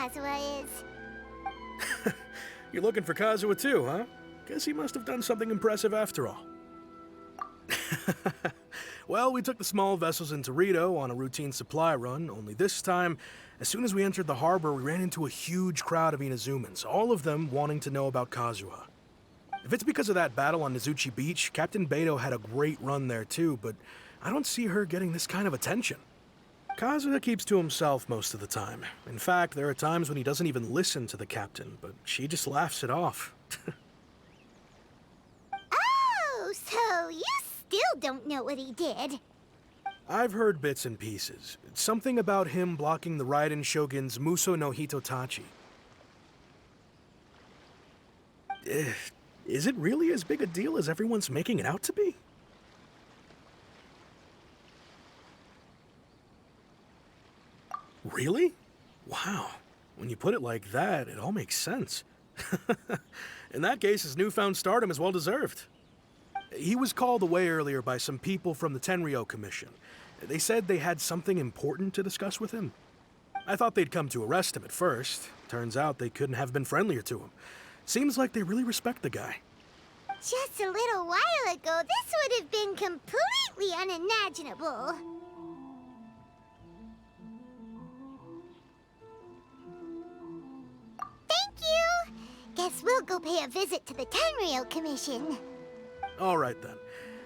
Kazuha is. You're looking for Kazuha too, huh? Guess he must have done something impressive after all. Well, we took the small vessels into Rito on a routine supply run, only this time, as soon as we entered the harbor, we ran into a huge crowd of Inazumans, all of them wanting to know about Kazuha. If it's because of that battle on Nizuchi Beach, Captain Beto had a great run there too, but I don't see her getting this kind of attention. Kazuha keeps to himself most of the time. In fact, there are times when he doesn't even listen to the captain, but she just laughs it off. Oh, so you still don't know what he did? I've heard bits and pieces. Something about him blocking the Raiden Shogun's Muso no Hitotachi. Is it really as big a deal as everyone's making it out to be? Really? Wow. When you put it like that, it all makes sense. In that case, his newfound stardom is well deserved. He was called away earlier by some people from the Tenryo Commission. They said they had something important to discuss with him. I thought they'd come to arrest him at first. Turns out they couldn't have been friendlier to him. Seems like they really respect the guy. Just a little while ago, this would have been completely unimaginable. Thank you! Guess we'll go pay a visit to the Tenryo Commission. All right then.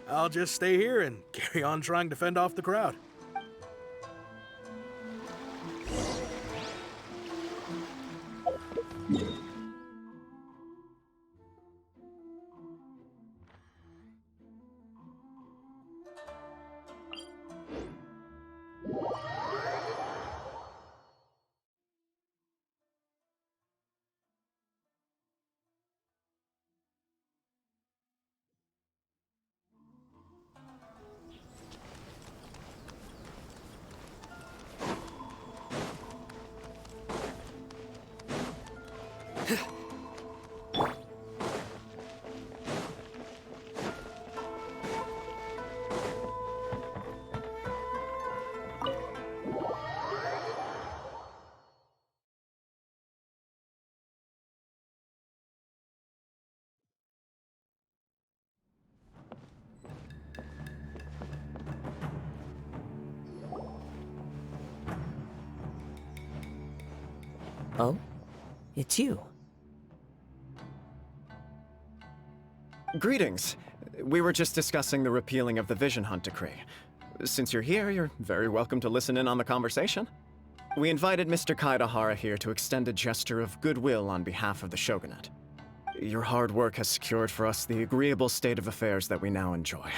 I'll just stay here and carry on trying to fend off the crowd. Oh? It's you. Greetings. We were just discussing the repealing of the Vision Hunt Decree. Since you're here, you're very welcome to listen in on the conversation. We invited Mr. Kaidahara here to extend a gesture of goodwill on behalf of the Shogunate. Your hard work has secured for us the agreeable state of affairs that we now enjoy.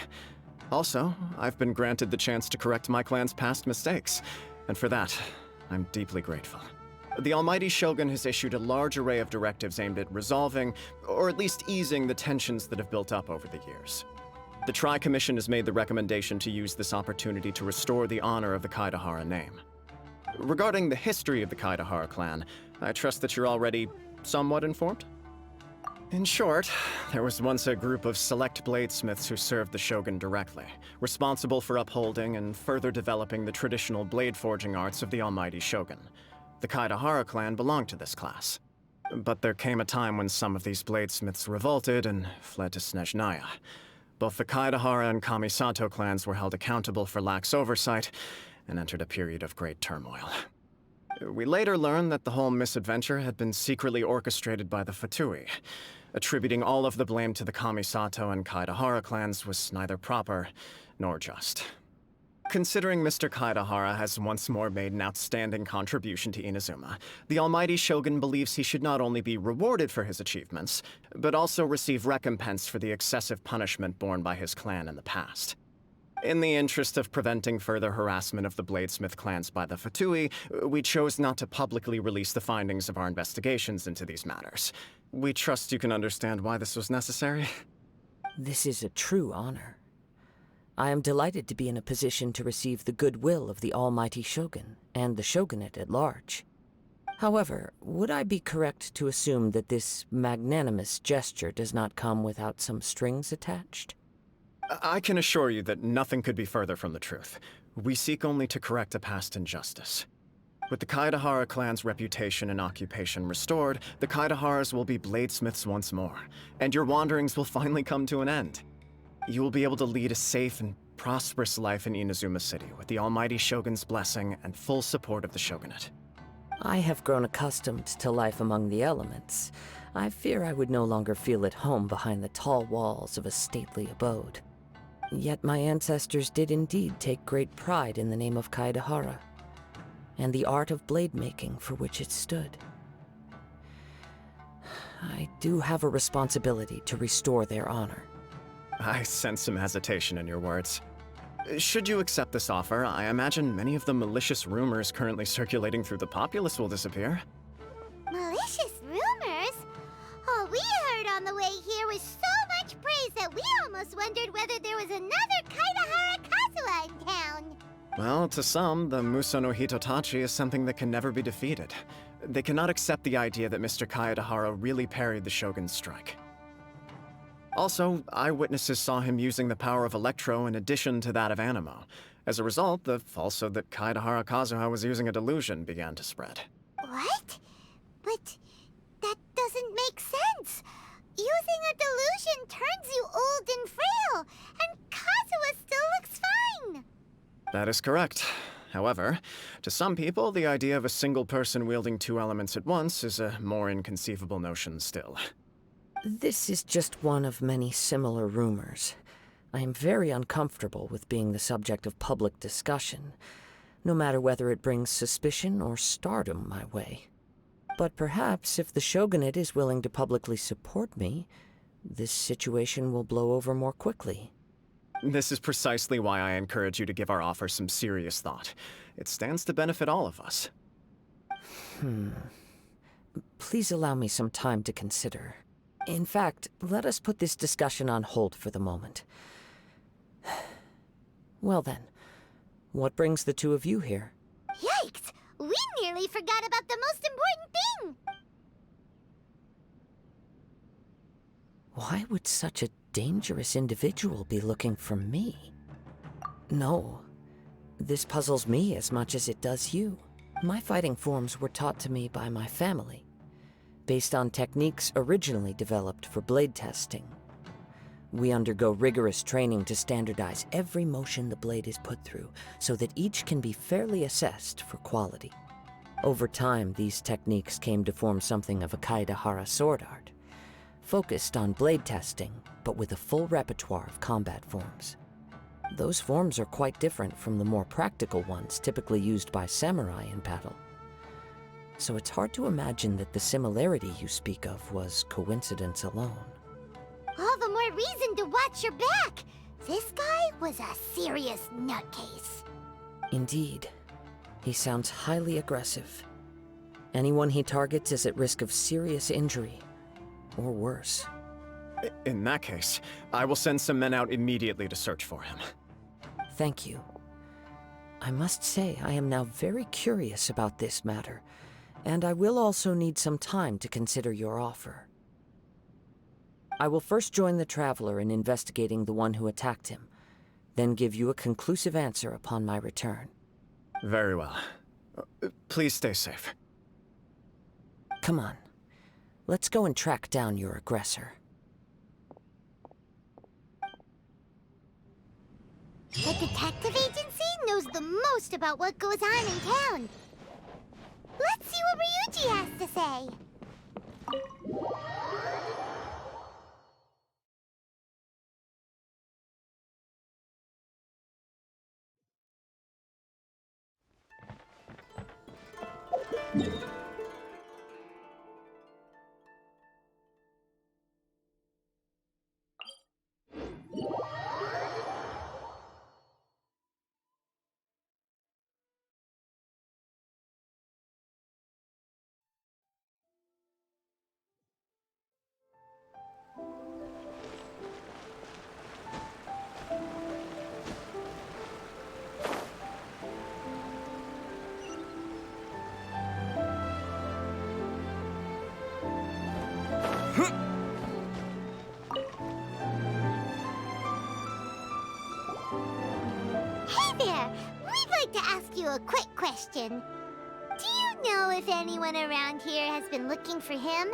Also, I've been granted the chance to correct my clan's past mistakes, and for that, I'm deeply grateful. The Almighty Shogun has issued a large array of directives aimed at resolving, or at least easing, the tensions that have built up over the years. The Tri-Commission has made the recommendation to use this opportunity to restore the honor of the Kaidahara name. Regarding the history of the Kaidahara clan, I trust that you're already somewhat informed? In short, there was once a group of select bladesmiths who served the Shogun directly, responsible for upholding and further developing the traditional blade forging arts of the Almighty Shogun. The Kaidahara clan belonged to this class. But there came a time when some of these bladesmiths revolted and fled to Snezhnaya. Both the Kaidahara and Kamisato clans were held accountable for lax oversight and entered a period of great turmoil. We later learned that the whole misadventure had been secretly orchestrated by the Fatui. Attributing all of the blame to the Kamisato and Kaidahara clans was neither proper nor just. Considering Mr. Kaidahara has once more made an outstanding contribution to Inazuma, the Almighty Shogun believes he should not only be rewarded for his achievements, but also receive recompense for the excessive punishment borne by his clan in the past. In the interest of preventing further harassment of the Bladesmith clans by the Fatui, we chose not to publicly release the findings of our investigations into these matters. We trust you can understand why this was necessary. This is a true honor. I am delighted to be in a position to receive the goodwill of the Almighty Shogun and the Shogunate at large. However, would I be correct to assume that this magnanimous gesture does not come without some strings attached? I can assure you that nothing could be further from the truth. We seek only to correct a past injustice. With the Kaedahara clan's reputation and occupation restored, the Kaedaharas will be bladesmiths once more, and your wanderings will finally come to an end. You will be able to lead a safe and prosperous life in Inazuma City with the Almighty Shogun's blessing and full support of the Shogunate. I have grown accustomed to life among the elements. I fear I would no longer feel at home behind the tall walls of a stately abode. Yet my ancestors did indeed take great pride in the name of Kaedahara, and the art of blade making for which it stood. I do have a responsibility to restore their honor. I sense some hesitation in your words. Should you accept this offer, I imagine many of the malicious rumors currently circulating through the populace will disappear. Malicious rumors? All we heard on the way here was so much praise that we almost wondered whether there was another Kaedahara Kazuha in town. Well, to some, the Muso no Hitotachi is something that can never be defeated. They cannot accept the idea that Mr. Kaedahara really parried the Shogun's strike. Also, eyewitnesses saw him using the power of Electro in addition to that of Animo. As a result, the falsehood that Kaedahara Kazuha was using a delusion began to spread. What? But that doesn't make sense. Using a delusion turns you old and frail, and Kazuha still looks fine. That is correct. However, to some people, the idea of a single person wielding two elements at once is a more inconceivable notion still. This is just one of many similar rumors. I am very uncomfortable with being the subject of public discussion, no matter whether it brings suspicion or stardom my way. But perhaps if the Shogunate is willing to publicly support me, this situation will blow over more quickly. This is precisely why I encourage you to give our offer some serious thought. It stands to benefit all of us. Please allow me some time to consider. In fact, let us put this discussion on hold for the moment. Well then, what brings the two of you here? Yikes! We nearly forgot about the most important thing! Why would such a dangerous individual be looking for me? No, this puzzles me as much as it does you. My fighting forms were taught to me by my family, based on techniques originally developed for blade testing. We undergo rigorous training to standardize every motion the blade is put through, so that each can be fairly assessed for quality. Over time, these techniques came to form something of a Kaedahara sword art, focused on blade testing, but with a full repertoire of combat forms. Those forms are quite different from the more practical ones typically used by samurai in battle. So it's hard to imagine that the similarity you speak of was coincidence alone. All the more reason to watch your back! This guy was a serious nutcase. Indeed. He sounds highly aggressive. Anyone he targets is at risk of serious injury, or worse. In that case, I will send some men out immediately to search for him. Thank you. I must say I am now very curious about this matter, and I will also need some time to consider your offer. I will first join the Traveler in investigating the one who attacked him, then give you a conclusive answer upon my return. Very well. Please stay safe. Come on. Let's go and track down your aggressor. The detective agency knows the most about what goes on in town. Let's see what Ryuji has to say. Hey there! We'd like to ask you a quick question. Do you know if anyone around here has been looking for him?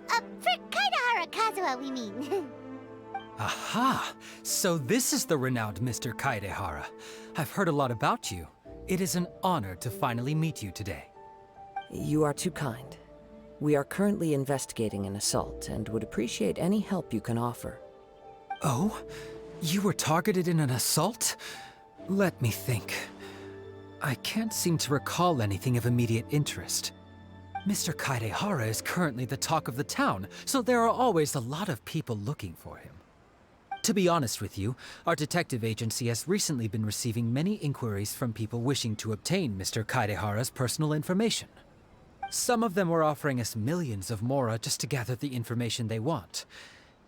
For Kaidahara Kazuha, we mean. Aha! So this is the renowned Mr. Kaidehara. I've heard a lot about you. It is an honor to finally meet you today. You are too kind. We are currently investigating an assault and would appreciate any help you can offer. Oh? You were targeted in an assault? Let me think. I can't seem to recall anything of immediate interest. Mr. Kaidehara is currently the talk of the town, so there are always a lot of people looking for him. To be honest with you, our detective agency has recently been receiving many inquiries from people wishing to obtain Mr. Kaidehara's personal information. Some of them were offering us millions of mora just to gather the information they want.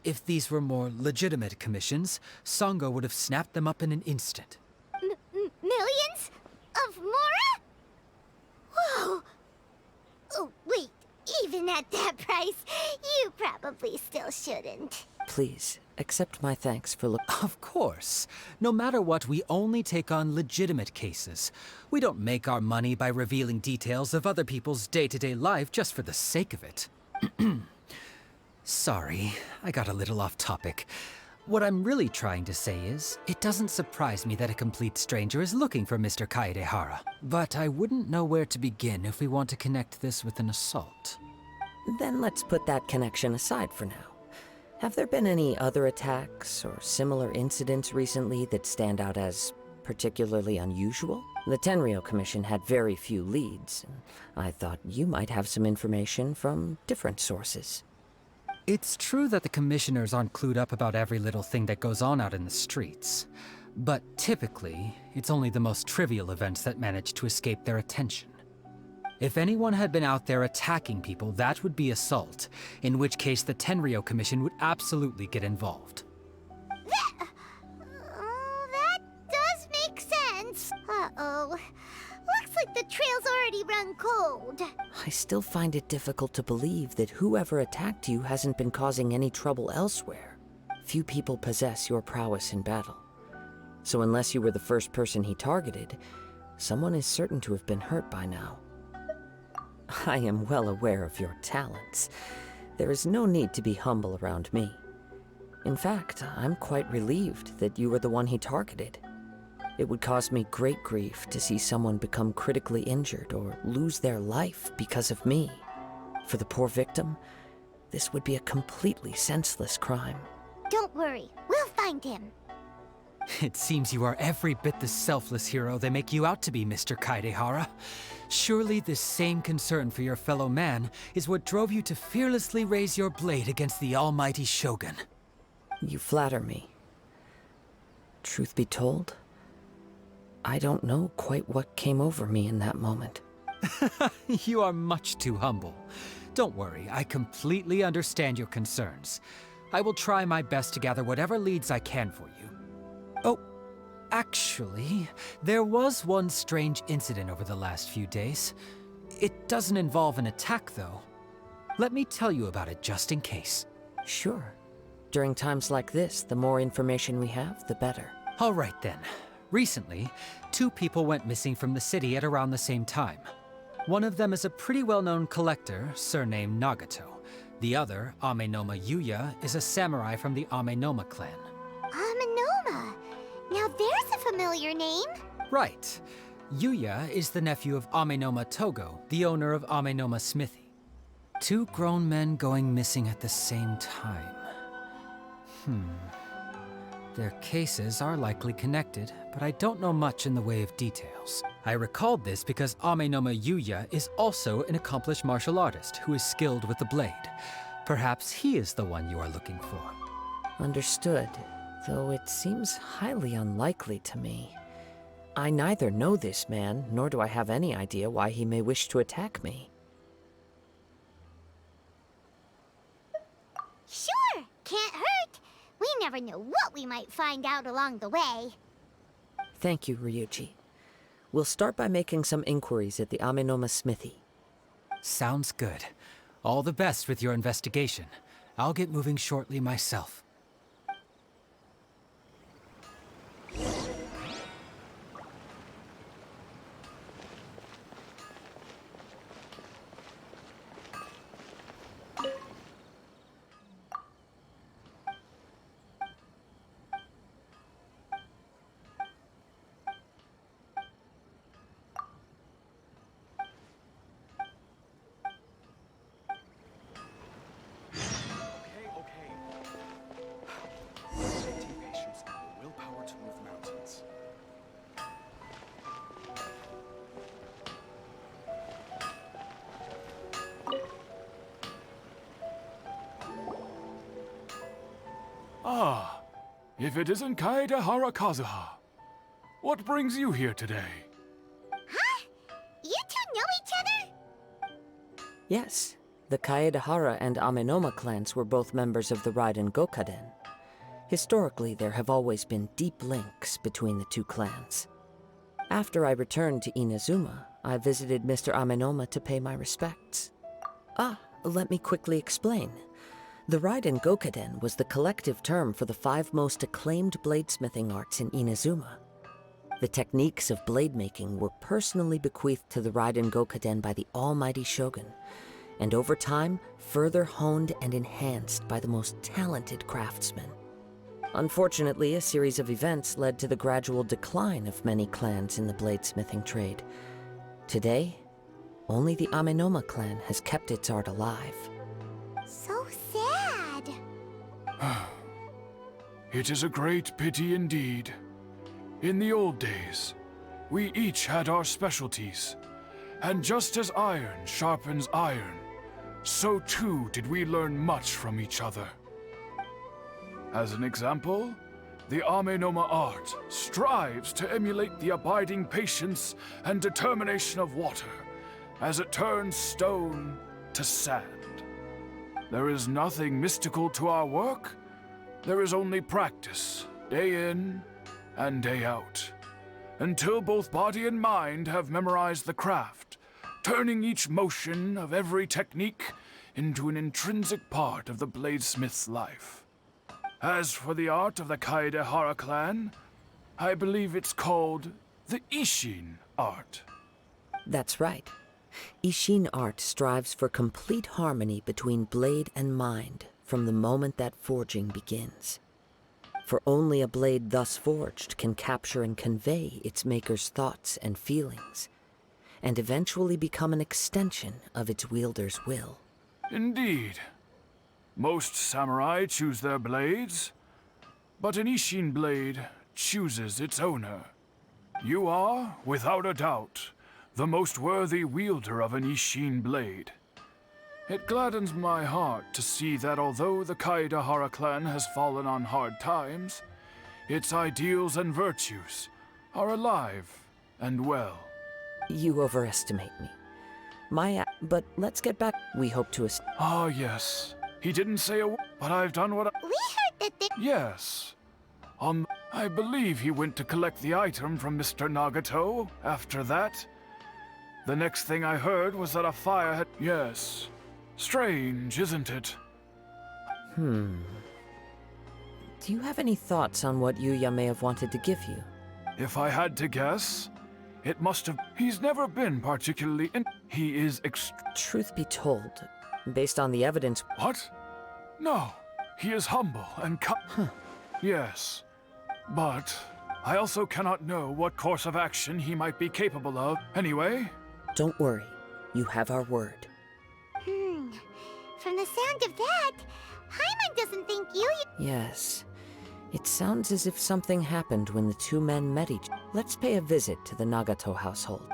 If these were more legitimate commissions, Sango would have snapped them up in an instant. Millions? Of mora? Whoa! Oh, wait. Even at that price, you probably still shouldn't. Please, accept my thanks for Of course. No matter what, we only take on legitimate cases. We don't make our money by revealing details of other people's day-to-day life just for the sake of it. Sorry, I got a little off topic. What I'm really trying to say is, it doesn't surprise me that a complete stranger is looking for Mr. Kaidehara. But I wouldn't know where to begin if we want to connect this with an assault. Then let's put that connection aside for now. Have there been any other attacks or similar incidents recently that stand out as particularly unusual? The Tenryou Commission had very few leads, and I thought you might have some information from different sources. It's true that the commissioners aren't clued up about every little thing that goes on out in the streets. But typically, it's only the most trivial events that manage to escape their attention. If anyone had been out there attacking people, that would be assault, in which case the Tenryou Commission would absolutely get involved. That does make sense. Uh-oh. Looks like the trail's already run cold. I still find it difficult to believe that whoever attacked you hasn't been causing any trouble elsewhere. Few people possess your prowess in battle. So unless you were the first person he targeted, someone is certain to have been hurt by now. I am well aware of your talents. There is no need to be humble around me. In fact, I'm quite relieved that you were the one he targeted. It would cause me great grief to see someone become critically injured or lose their life because of me. For the poor victim, this would be a completely senseless crime. Don't worry, we'll find him. It seems you are every bit the selfless hero they make you out to be, Mr. Kaidehara. Surely this same concern for your fellow man is what drove you to fearlessly raise your blade against the almighty Shogun. You flatter me. Truth be told, I don't know quite what came over me in that moment. You are much too humble. Don't worry, I completely understand your concerns. I will try my best to gather whatever leads I can for you. Oh, actually, there was one strange incident over the last few days. It doesn't involve an attack, though. Let me tell you about it just in case. Sure. During times like this, the more information we have, the better. All right, then. Recently, 2 people went missing from the city at around the same time. One of them is a pretty well-known collector, surnamed Nagato. The other, Amenoma Yuya, is a samurai from the Amenoma clan. Amenoma. Now there's a familiar name. Right. Yuya is the nephew of Amenoma Togo, the owner of Amenoma Smithy. 2 grown men going missing at the same time. Their cases are likely connected, but I don't know much in the way of details. I recalled this because Amenoma Yuya is also an accomplished martial artist who is skilled with the blade. Perhaps he is the one you are looking for. Understood, though it seems highly unlikely to me. I neither know this man, nor do I have any idea why he may wish to attack me. Sure, can't hurt. We never know what we might find out along the way. Thank you, Ryuji. We'll start by making some inquiries at the Amenoma Smithy. Sounds good. All the best with your investigation. I'll get moving shortly myself. If it isn't Kaedehara Kazuha, what brings you here today? Huh? You two know each other? Yes, the Kaedehara and Amenoma clans were both members of the Raiden Gokaden. Historically, there have always been deep links between the two clans. After I returned to Inazuma, I visited Mr. Amenoma to pay my respects. Let me quickly explain. The Raiden Gokaden was the collective term for the 5 most acclaimed bladesmithing arts in Inazuma. The techniques of blade making were personally bequeathed to the Raiden Gokaden by the almighty Shogun, and over time, further honed and enhanced by the most talented craftsmen. Unfortunately, a series of events led to the gradual decline of many clans in the bladesmithing trade. Today, only the Amenoma clan has kept its art alive. So sad. It is a great pity indeed. In the old days, we each had our specialties, and just as iron sharpens iron, so too did we learn much from each other. As an example, the Amenoma art strives to emulate the abiding patience and determination of water as it turns stone to sand. There is nothing mystical to our work. There is only practice, day in and day out, until both body and mind have memorized the craft, turning each motion of every technique into an intrinsic part of the bladesmith's life. As for the art of the Kaedehara clan, I believe it's called the Ishin art. That's right. Ishin art strives for complete harmony between blade and mind from the moment that forging begins. For only a blade thus forged can capture and convey its maker's thoughts and feelings, and eventually become an extension of its wielder's will. Indeed. Most samurai choose their blades, but an Ishin blade chooses its owner. You are, without a doubt, the most worthy wielder of an Ishin blade. It gladdens my heart to see that although the Kaedehara clan has fallen on hard times, its ideals and virtues are alive and well. You overestimate me. But let's get back. We hope to Ah, yes. He didn't say a word, but I've done what We heard that they... Yes. I believe he went to collect the item from Mr. Nagato after that. The next thing I heard was that a fire had... Yes. Strange, isn't it? Do you have any thoughts on what Yuya may have wanted to give you? If I had to guess, it must have... He's never been particularly He is Truth be told, based on the evidence... What? No. He is humble and Yes. But I also cannot know what course of action he might be capable of. Anyway... Don't worry. You have our word. From the sound of that, Paimon doesn't think you... Yes. It sounds as if something happened when the two men met each... Let's pay a visit to the Nagato household.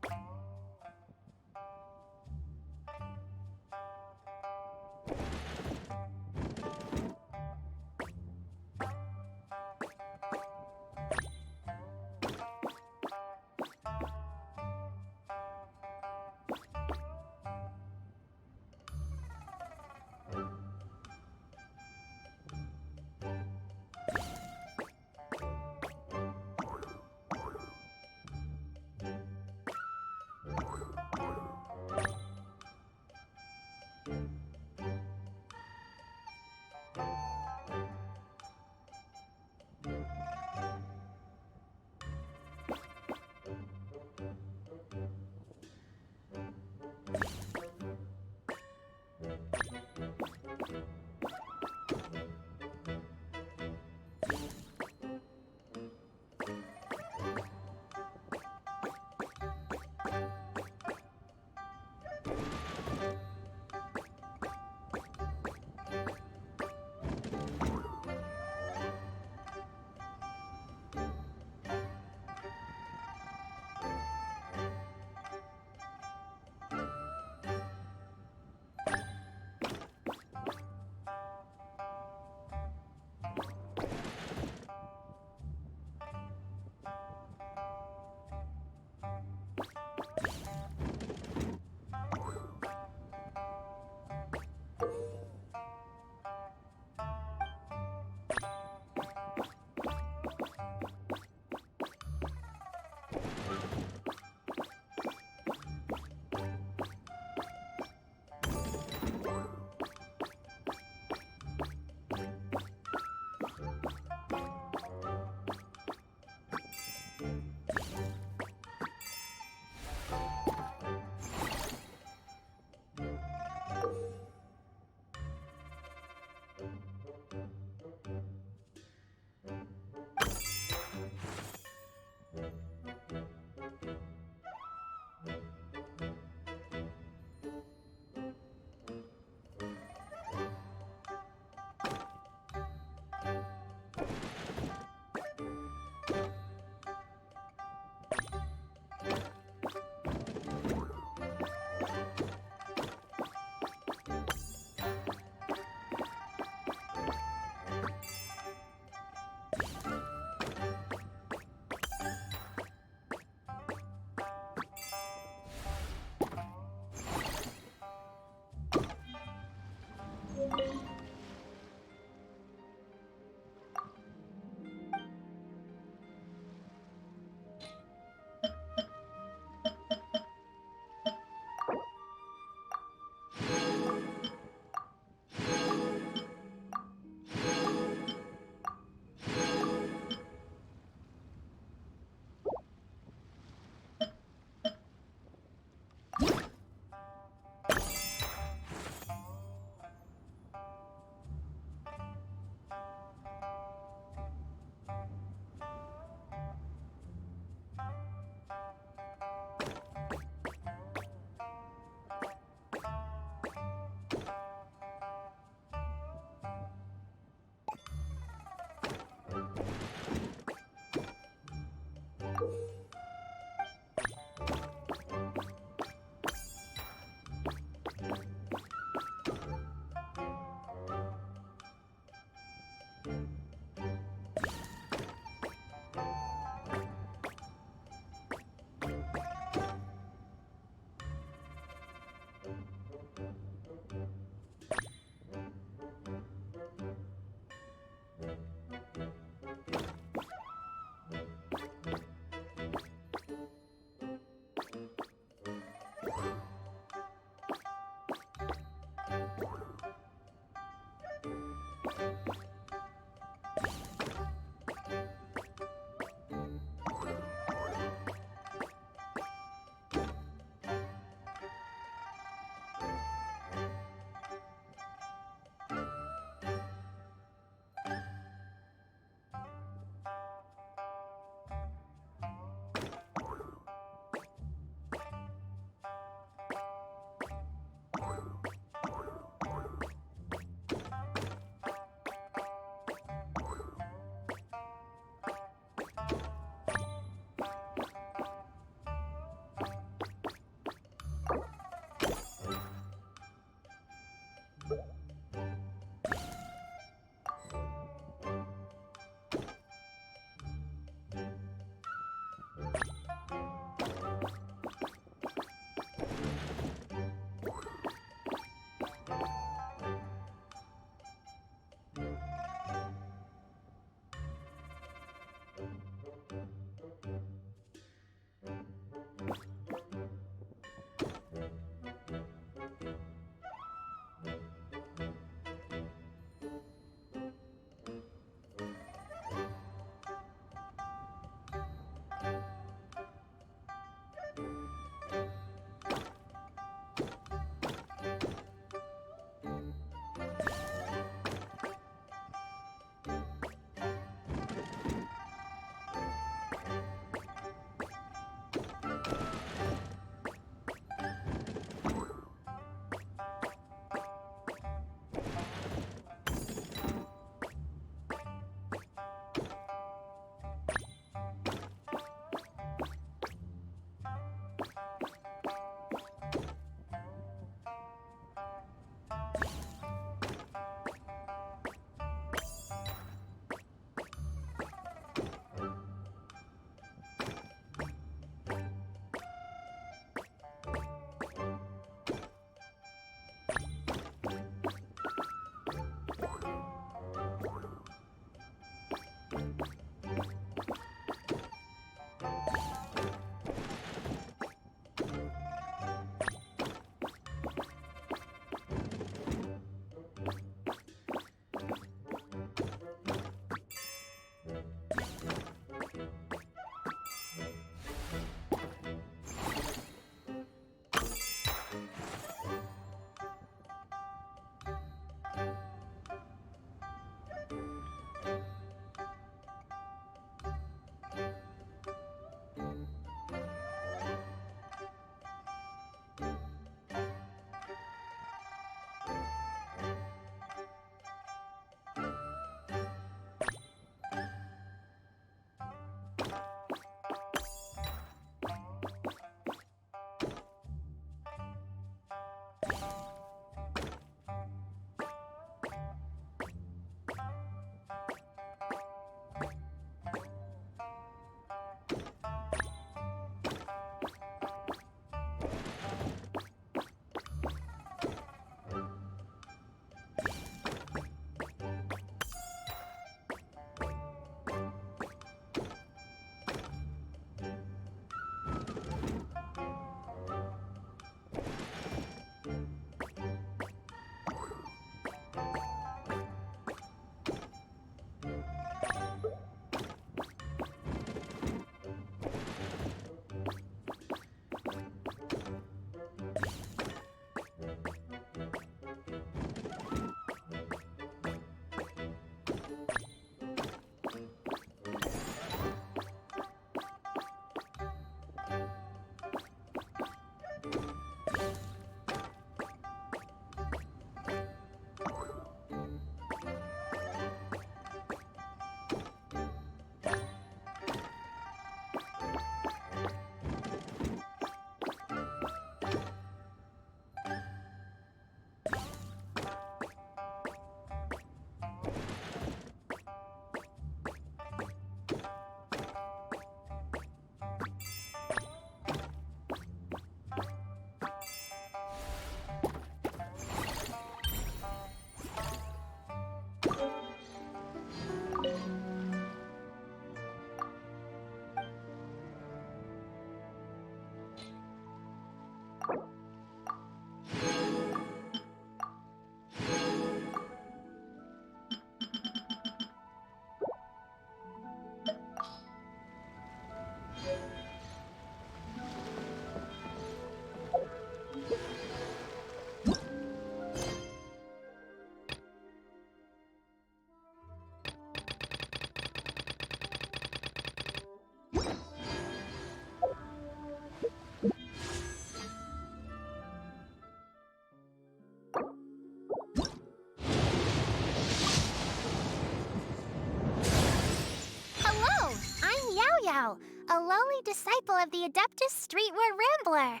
Rio, a lowly disciple of the Adeptus Streetwear Rambler.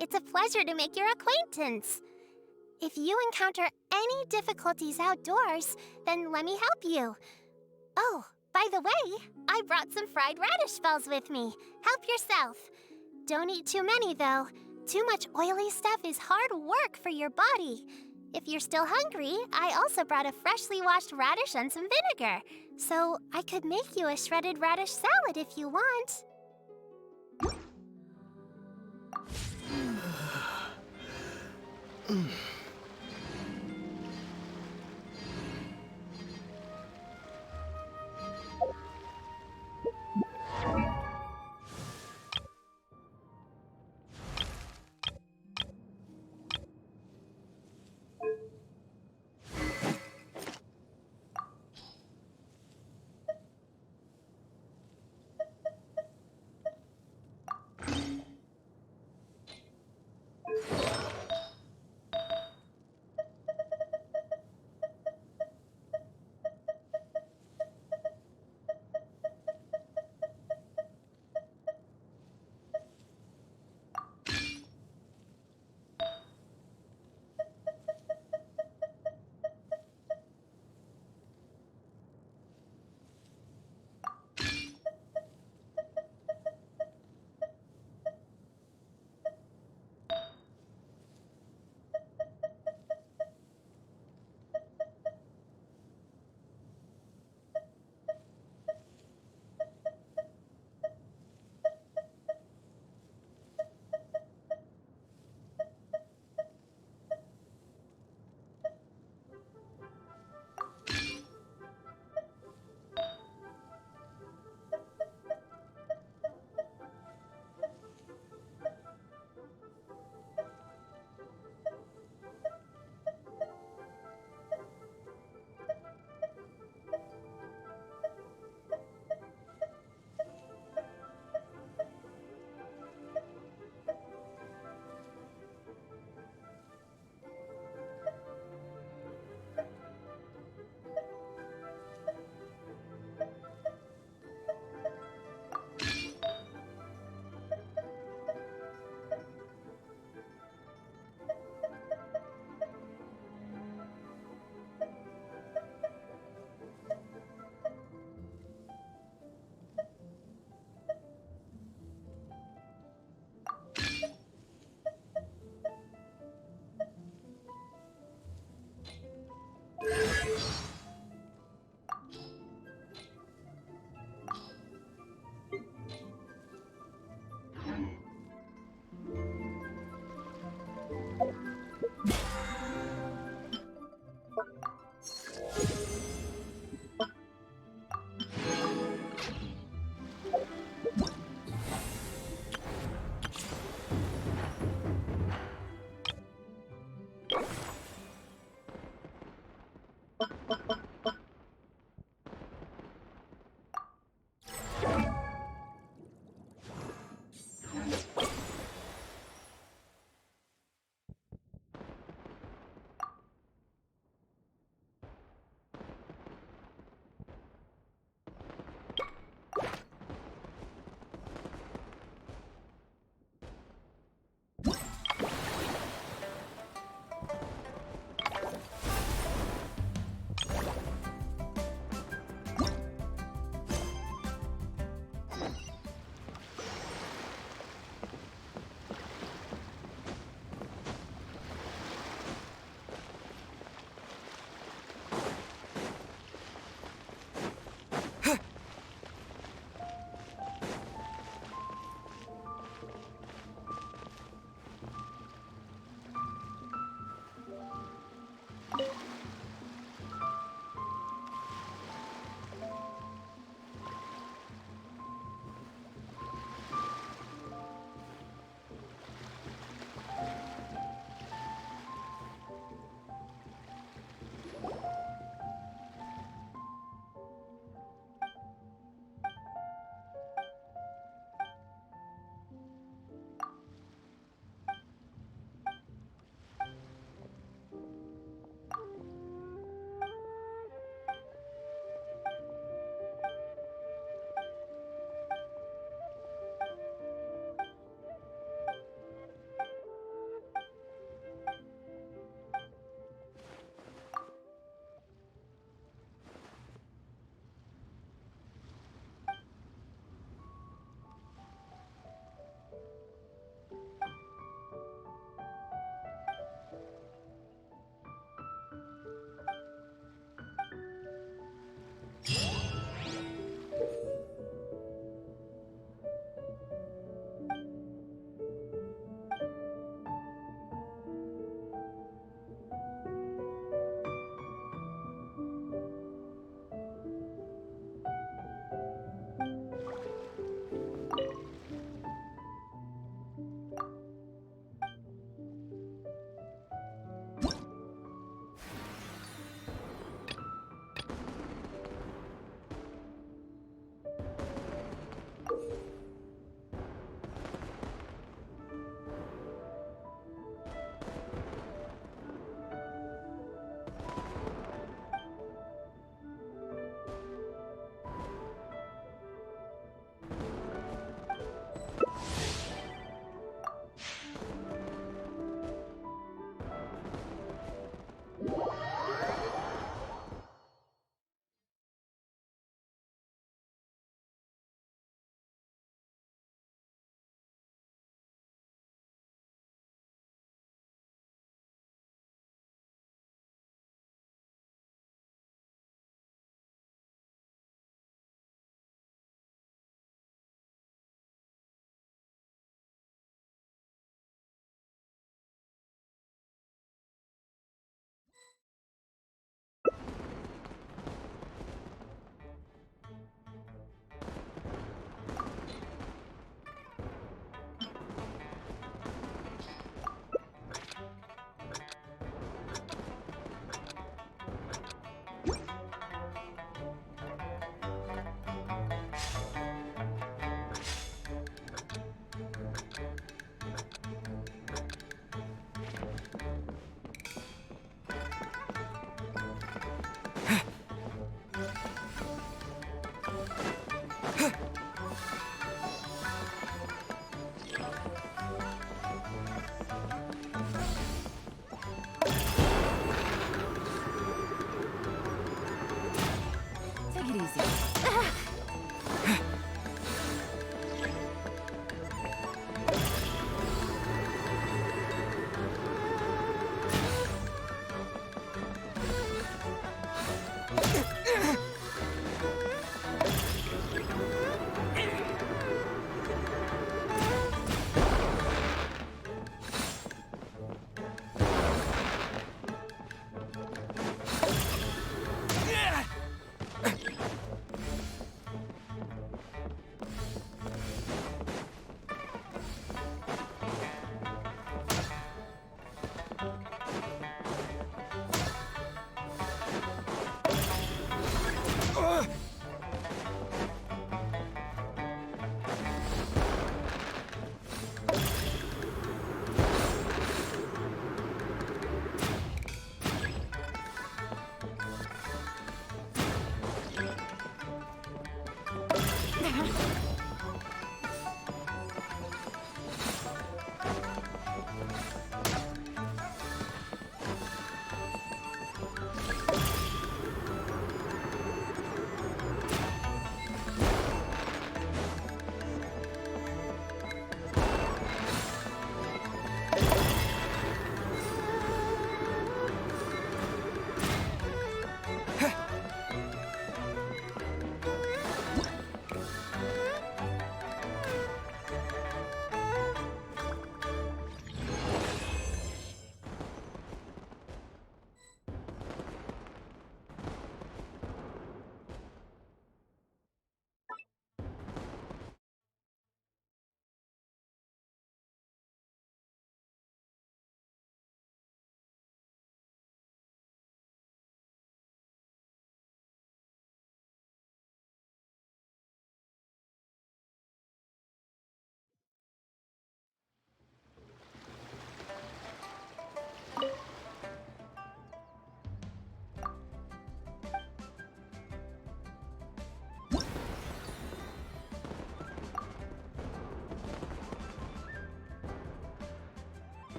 It's a pleasure to make your acquaintance. If you encounter any difficulties outdoors, then let me help you. Oh, by the way, I brought some fried radish balls with me. Help yourself. Don't eat too many, though. Too much oily stuff is hard work for your body. If you're still hungry, I also brought a freshly washed radish and some vinegar. So I could make you a shredded radish salad if you want.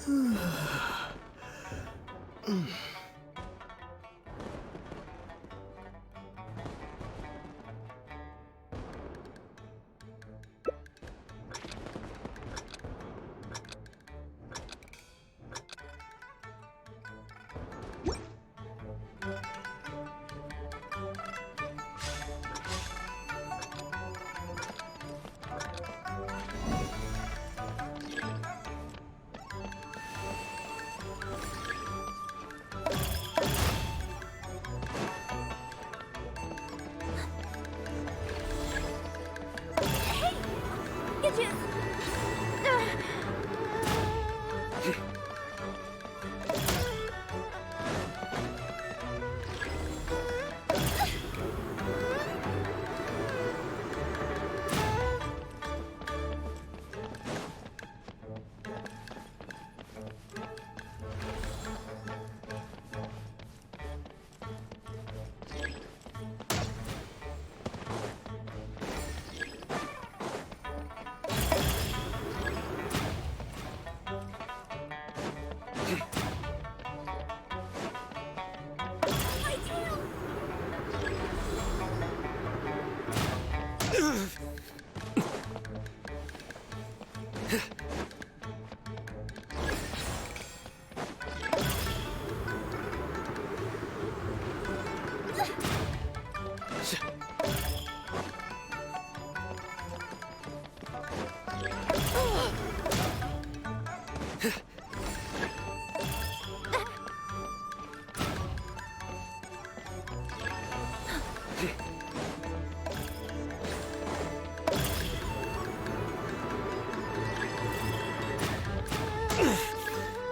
Get you.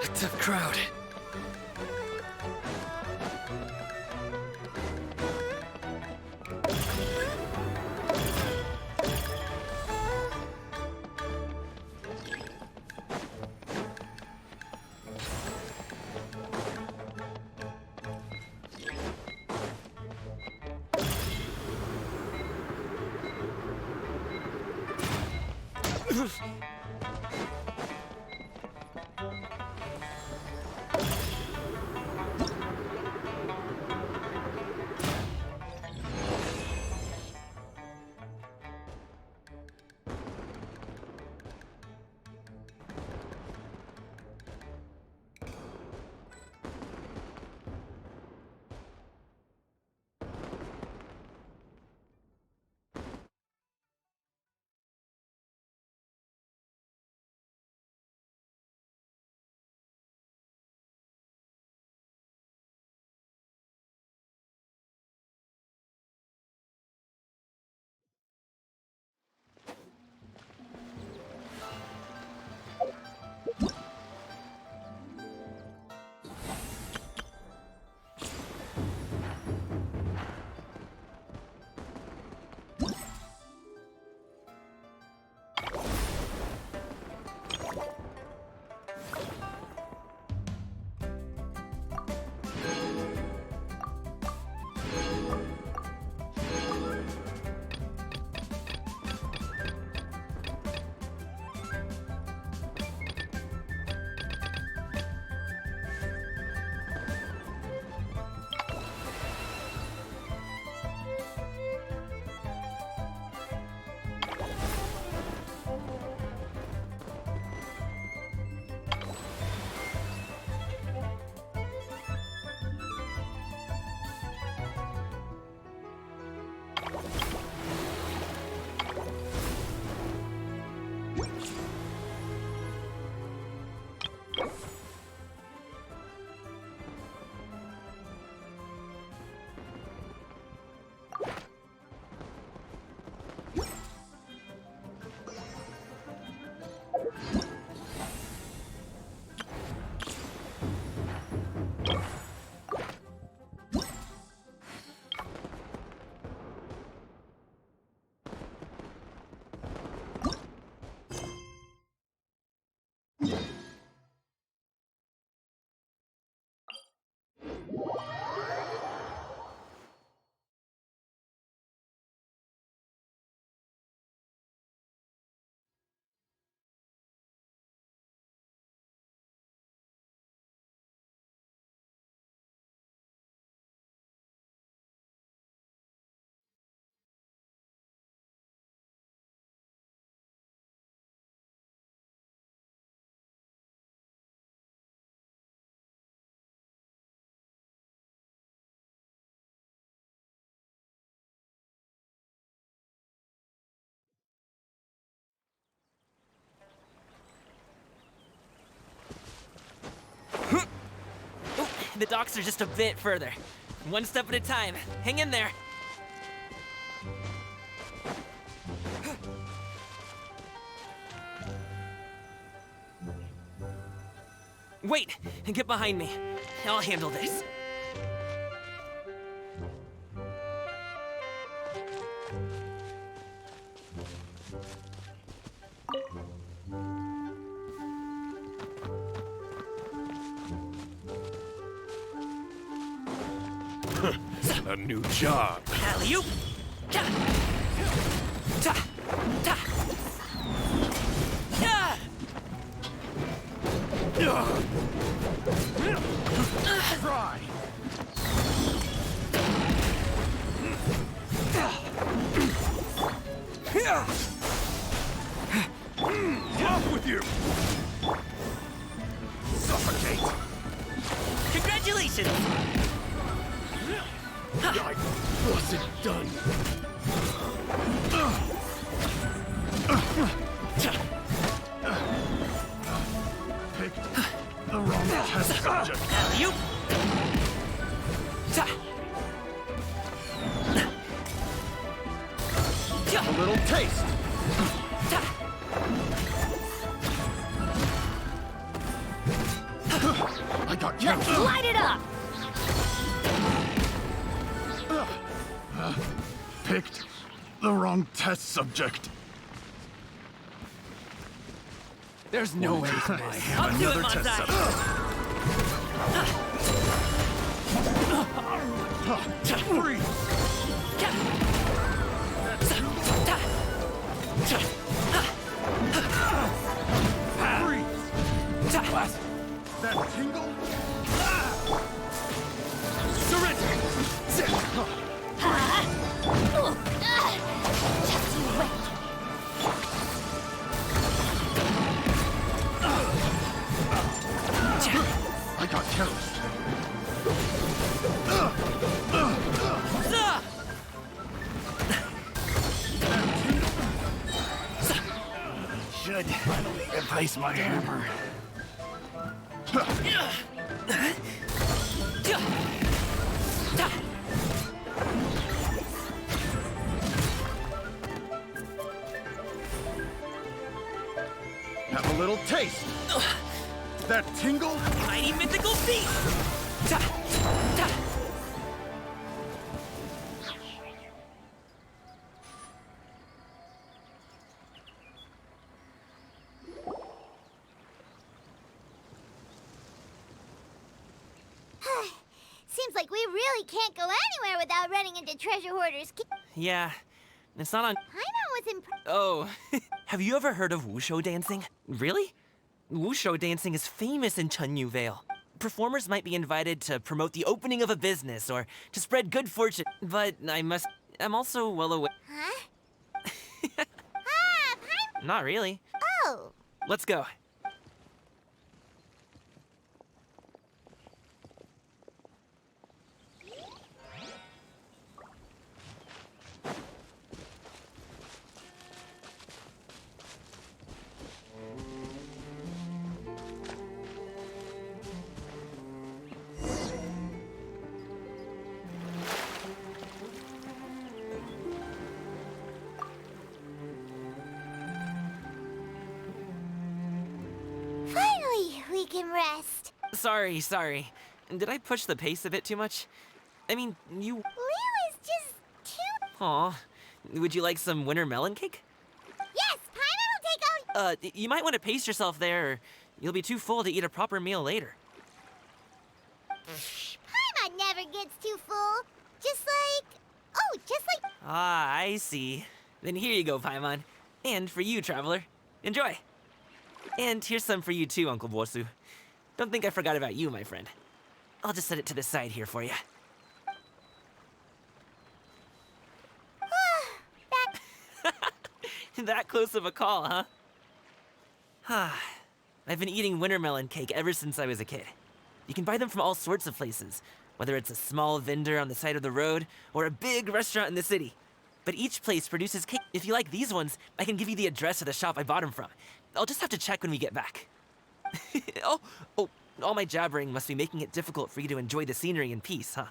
A tough crowd. The docks are just a bit further. One step at a time. Hang in there. Wait! Get behind me. I'll handle this. A new job. Alley-oop! Ta! Ta! Ta! Ah! Try. Off with you. Suffocate. Congratulations! I wasn't done. Picked the wrong test subject. Alley-oop! Ta! A little taste. Ta! I got careless. Light it up! Picked the wrong test subject. There's no way. I have Up to it, another test Fontain. subject. Freeze. Freeze. That tingle. Surrender. Just you wait. I got careless. Should replace my hammer. Have a little taste. That tingle? Mighty mythical feat! Ta! Ta! Seems like we really can't go anywhere without running into Treasure Hoarder's key. Yeah, it's not on... Paimon was impressed. Oh, have you ever heard of wushu dancing? Really? Wushu dancing is famous in Chunyu Vale. Performers might be invited to promote the opening of a business or to spread good fortune, but I'm also well aware... Huh? Paimon. Not really. Oh. Let's go. Finally, we can rest. Sorry. Did I push the pace a bit too much? I mean, you... Leo is just too... Aw. Would you like some winter melon cake? Yes, Paimon will take all... You might want to pace yourself there, or you'll be too full to eat a proper meal later. Paimon never gets too full. Just like... Oh, just like... Ah, I see. Then here you go, Paimon. And for you, traveler. Enjoy. And here's some for you too, Uncle Bosu. Don't think I forgot about you, my friend. I'll just set it to the side here for you. That close of a call, huh? I've been eating winter melon cake ever since I was a kid. You can buy them from all sorts of places, whether it's a small vendor on the side of the road or a big restaurant in the city. But each place produces cake. If you like these ones, I can give you the address of the shop I bought them from. I'll just have to check when we get back. Oh, All my jabbering must be making it difficult for you to enjoy the scenery in peace, huh?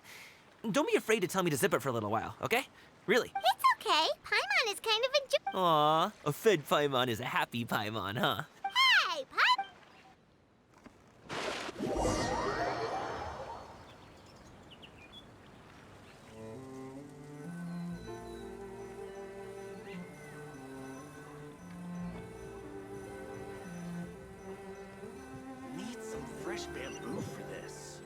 Don't be afraid to tell me to zip it for a little while, okay? Really. It's okay. Paimon is kind of a Aw, a fed Paimon is a happy Paimon, huh? Hey, Paimon! Need some fresh bamboo for this.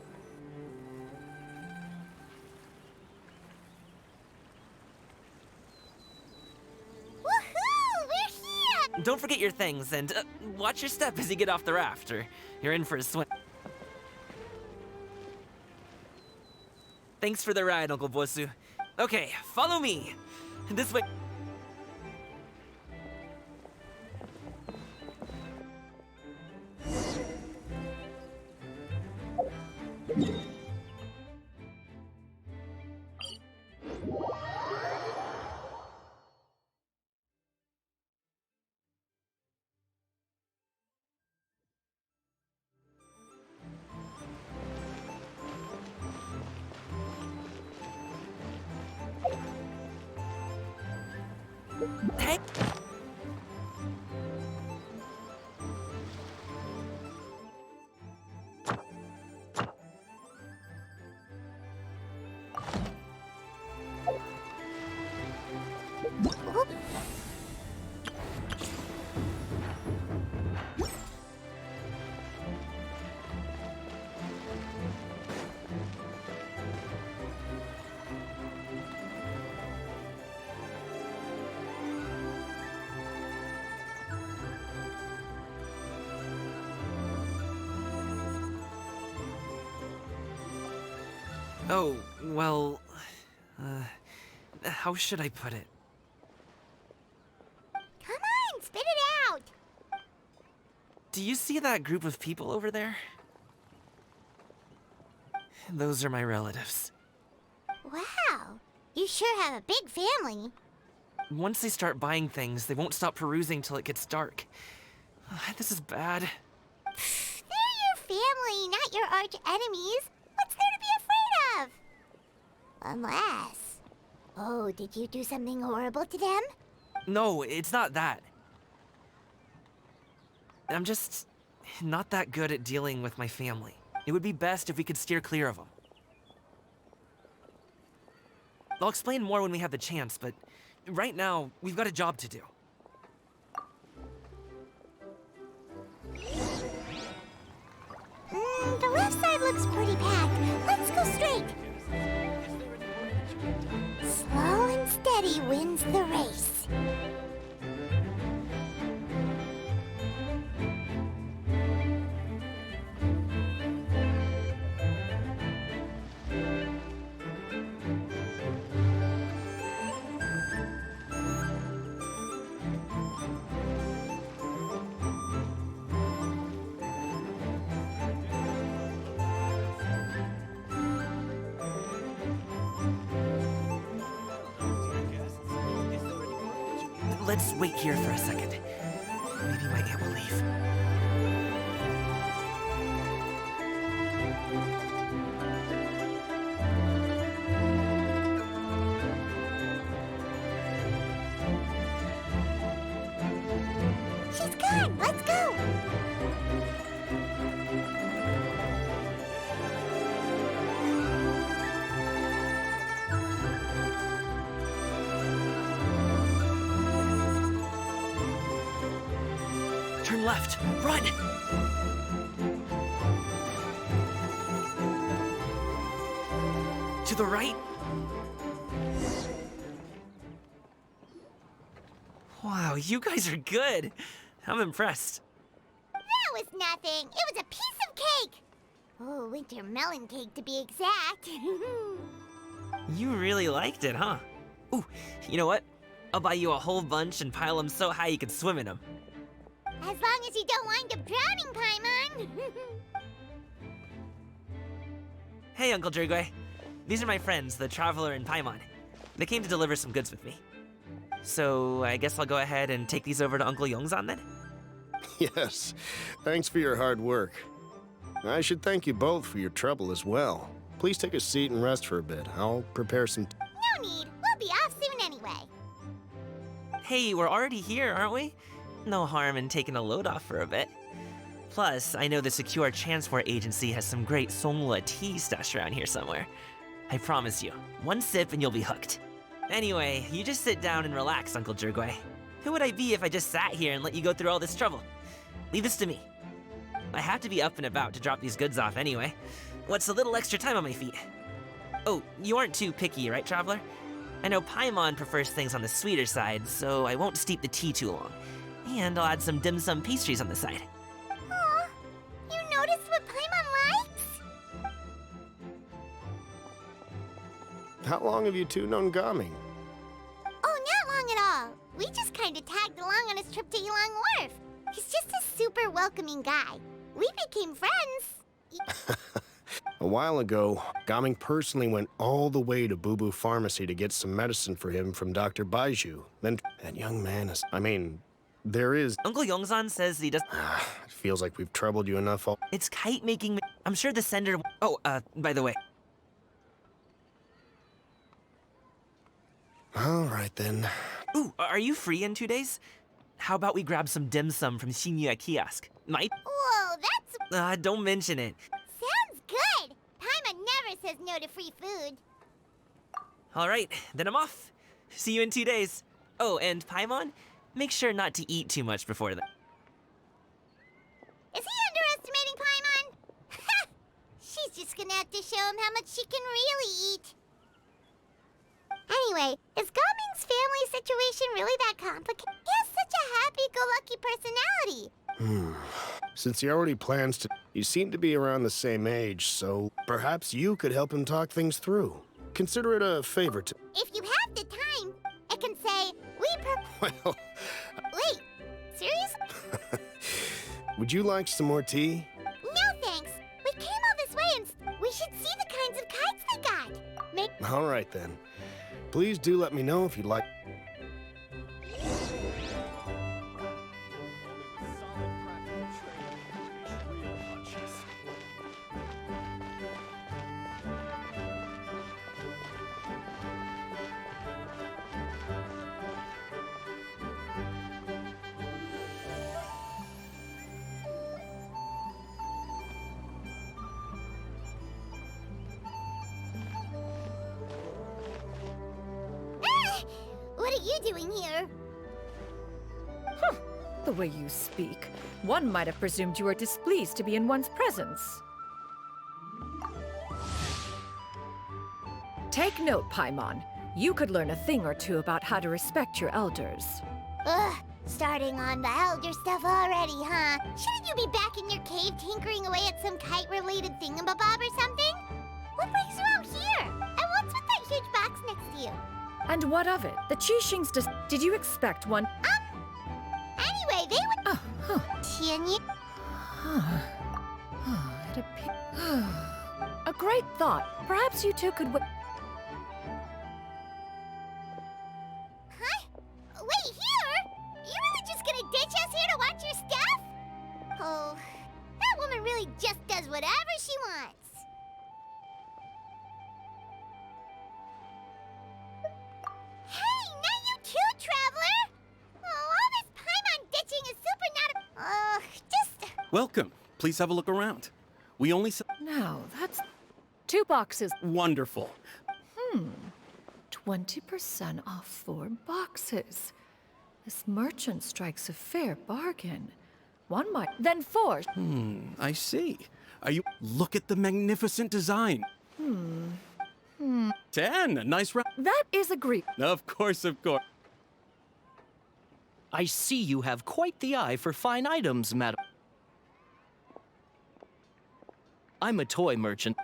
Woohoo! We're here! Don't forget your things, and watch your step as you get off the raft, or you're in for a swim. Thanks for the ride, Uncle Bosu. Okay, follow me. This way. Hey. Oh, well, how should I put it? Come on, spit it out! Do you see that group of people over there? Those are my relatives. Wow, you sure have a big family. Once they start buying things, they won't stop perusing till it gets dark. This is bad. They're your family, not your arch enemies. What's there to be afraid of? Unless... Oh, did you do something horrible to them? No, it's not that. I'm just not that good at dealing with my family. It would be best if we could steer clear of them. I'll explain more when we have the chance, but right now, we've got a job to do. The left side looks pretty packed. Let's go straight. Slow and steady wins the race. Let's wait here for a second. Maybe my aunt will leave. She's gone. Let's go. Turn left. Run! To the right. Wow, you guys are good. I'm impressed. That was nothing. It was a piece of cake. Oh, winter melon cake to be exact. You really liked it, huh? Ooh, you know what? I'll buy you a whole bunch and pile them so high you can swim in them. As long as you don't wind up drowning, Paimon. Hey, Uncle Drigway. These are my friends, the Traveler and Paimon. They came to deliver some goods with me. So, I guess I'll go ahead and take these over to Uncle Yongzan then? Yes. Thanks for your hard work. I should thank you both for your trouble as well. Please take a seat and rest for a bit. I'll prepare some... No need. We'll be off soon anyway. Hey, we're already here, aren't we? No harm in taking a load off for a bit. Plus, I know the Secure Transport Agency has some great Songhua tea stashed around here somewhere. I promise you, one sip and you'll be hooked. Anyway, you just sit down and relax, Uncle Jirgwe. Who would I be if I just sat here and let you go through all this trouble? Leave this to me. I have to be up and about to drop these goods off anyway. What's a little extra time on my feet? Oh, you aren't too picky, right, Traveler? I know Paimon prefers things on the sweeter side, so I won't steep the tea too long. And I'll add some dim sum pastries on the side. Aw, you noticed what Paimon likes? How long have you two known Gaming? Oh, not long at all. We just kinda tagged along on his trip to Ylang Wharf. He's just a super welcoming guy. We became friends. A while ago, Gaming personally went all the way to Boo Boo Pharmacy to get some medicine for him from Dr. Baiju. Then that young man is... I mean, there is... Uncle Yongzan says he does... It feels like we've troubled you enough all... It's kite making... I'm sure the sender... Oh, by the way. All right, then. Ooh, are you free in 2 days? How about we grab some dim sum from Shinya Kiosk? Might? Whoa, that's... Don't mention it. sounds good. Paimon never says no to free food. All right, then I'm off. See you in 2 days. Oh, and Paimon, make sure not to eat too much before that. Is he underestimating Paimon? Ha! She's just gonna have to show him how much she can really eat. Anyway, is Gaming's family situation really that complicated? He has such a happy-go-lucky personality. Since he already plans to... You seem to be around the same age, so perhaps you could help him talk things through. Consider it a favor to... If you have the time, I can say, Well, Wait, seriously? would you like some more tea? No thanks. We came all this way and we should see the kinds of kites they got. Make... All right, then. Please do let me know if you'd like... What are you doing here? The way you speak, one might have presumed you were displeased to be in one's presence. Take note, Paimon. You could learn a thing or two about how to respect your elders. Ugh, starting on the elder stuff already, huh? Shouldn't you be back in your cave tinkering away at some kite-related thingamabob or something? What brings you out here? And what's with that huge box next to you? And what of it? The Qixing's did you expect one? Anyway, they would... Oh, huh. Tianyi... A great thought. Perhaps you two could Huh? Wait, here? You really just gonna ditch us here to watch your stuff? Oh, that woman really just does whatever she wants. Hey, not you too, Traveler! Oh, all this Paimon ditching is super not... just... Welcome. Please have a look around. We only sell... Now, that's 2 boxes. Wonderful. 20% off 4 boxes. This merchant strikes a fair bargain. One might... Then 4. I see. Are you... Look at the magnificent design. 10. Nice round. That is agreed. Of course, of course. I see you have quite the eye for fine items, madam. I'm a toy merchant.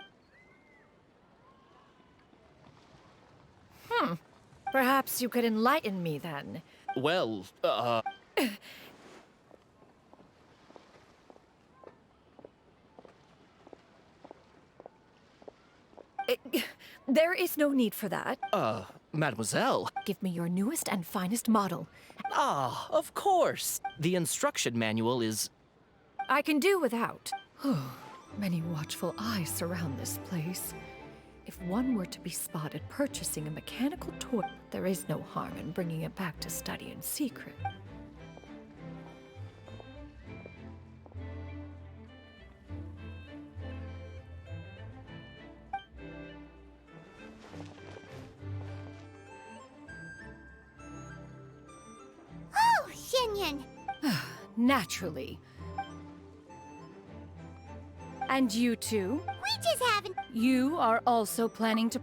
Perhaps you could enlighten me then. Well, There is no need for that. mademoiselle. Give me your newest and finest model. Ah, of course. The instruction manual is... I can do without. Many watchful eyes surround this place. If one were to be spotted purchasing a mechanical toy, there is no harm in bringing it back to study in secret. Oh, Xinyan! Naturally. And you two? We just haven't. You are also planning to...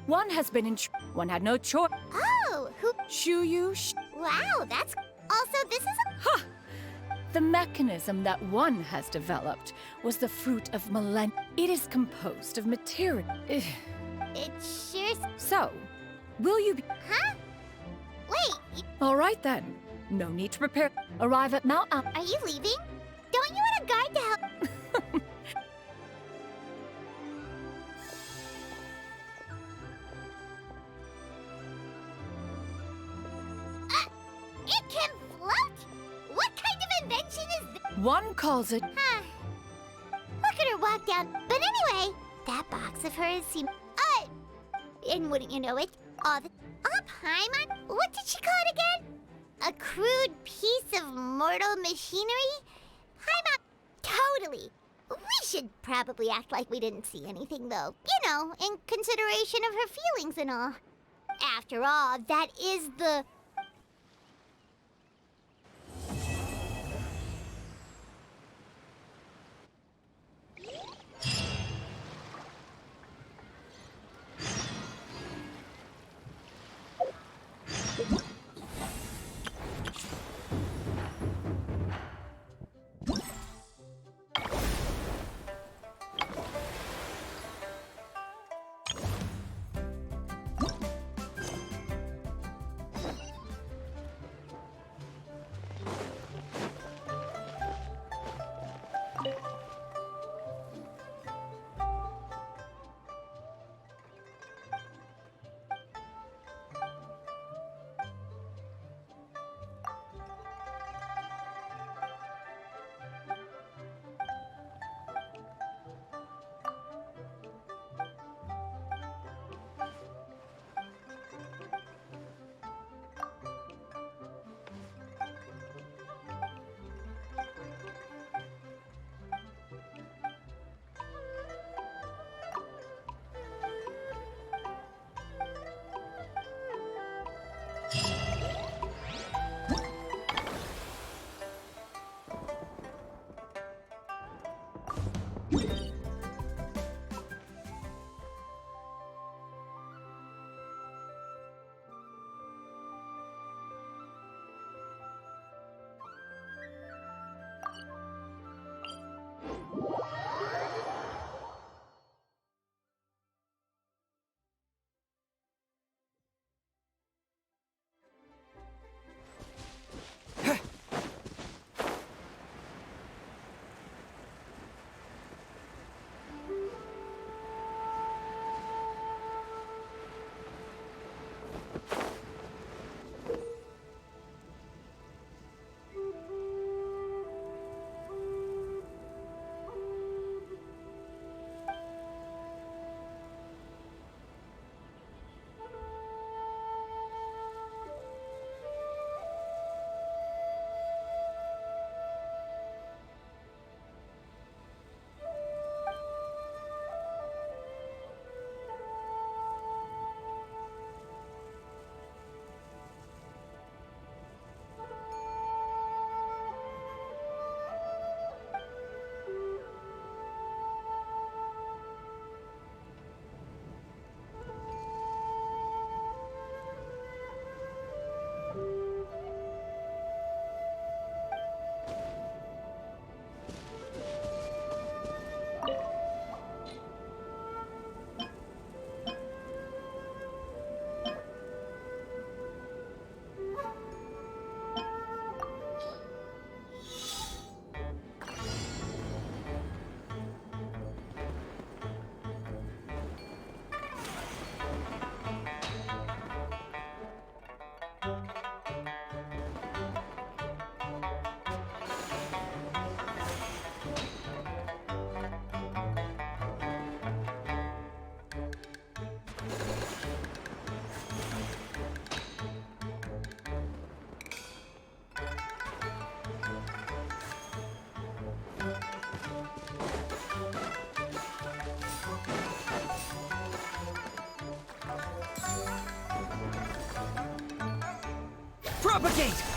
One has been in... One had no choice. Oh, who? Shuyu... Wow, that's. Also, this is a. Ha! The mechanism that one has developed was the fruit of millennia. It is composed of material. It sure. So, will you be... Huh? Wait, All right then. No need to prepare. Arrive at Mount Al... are you leaving? Don't you want a guard to help? It can float? What kind of invention is this? One calls it... Huh. Look at her walk down. But anyway, that box of hers seemed... and wouldn't you know it, all the... Paimon? What did she call it again? A crude piece of mortal machinery? Paimon, totally. We should probably act like we didn't see anything, though. You know, in consideration of her feelings and all. After all, that is the... Propagate!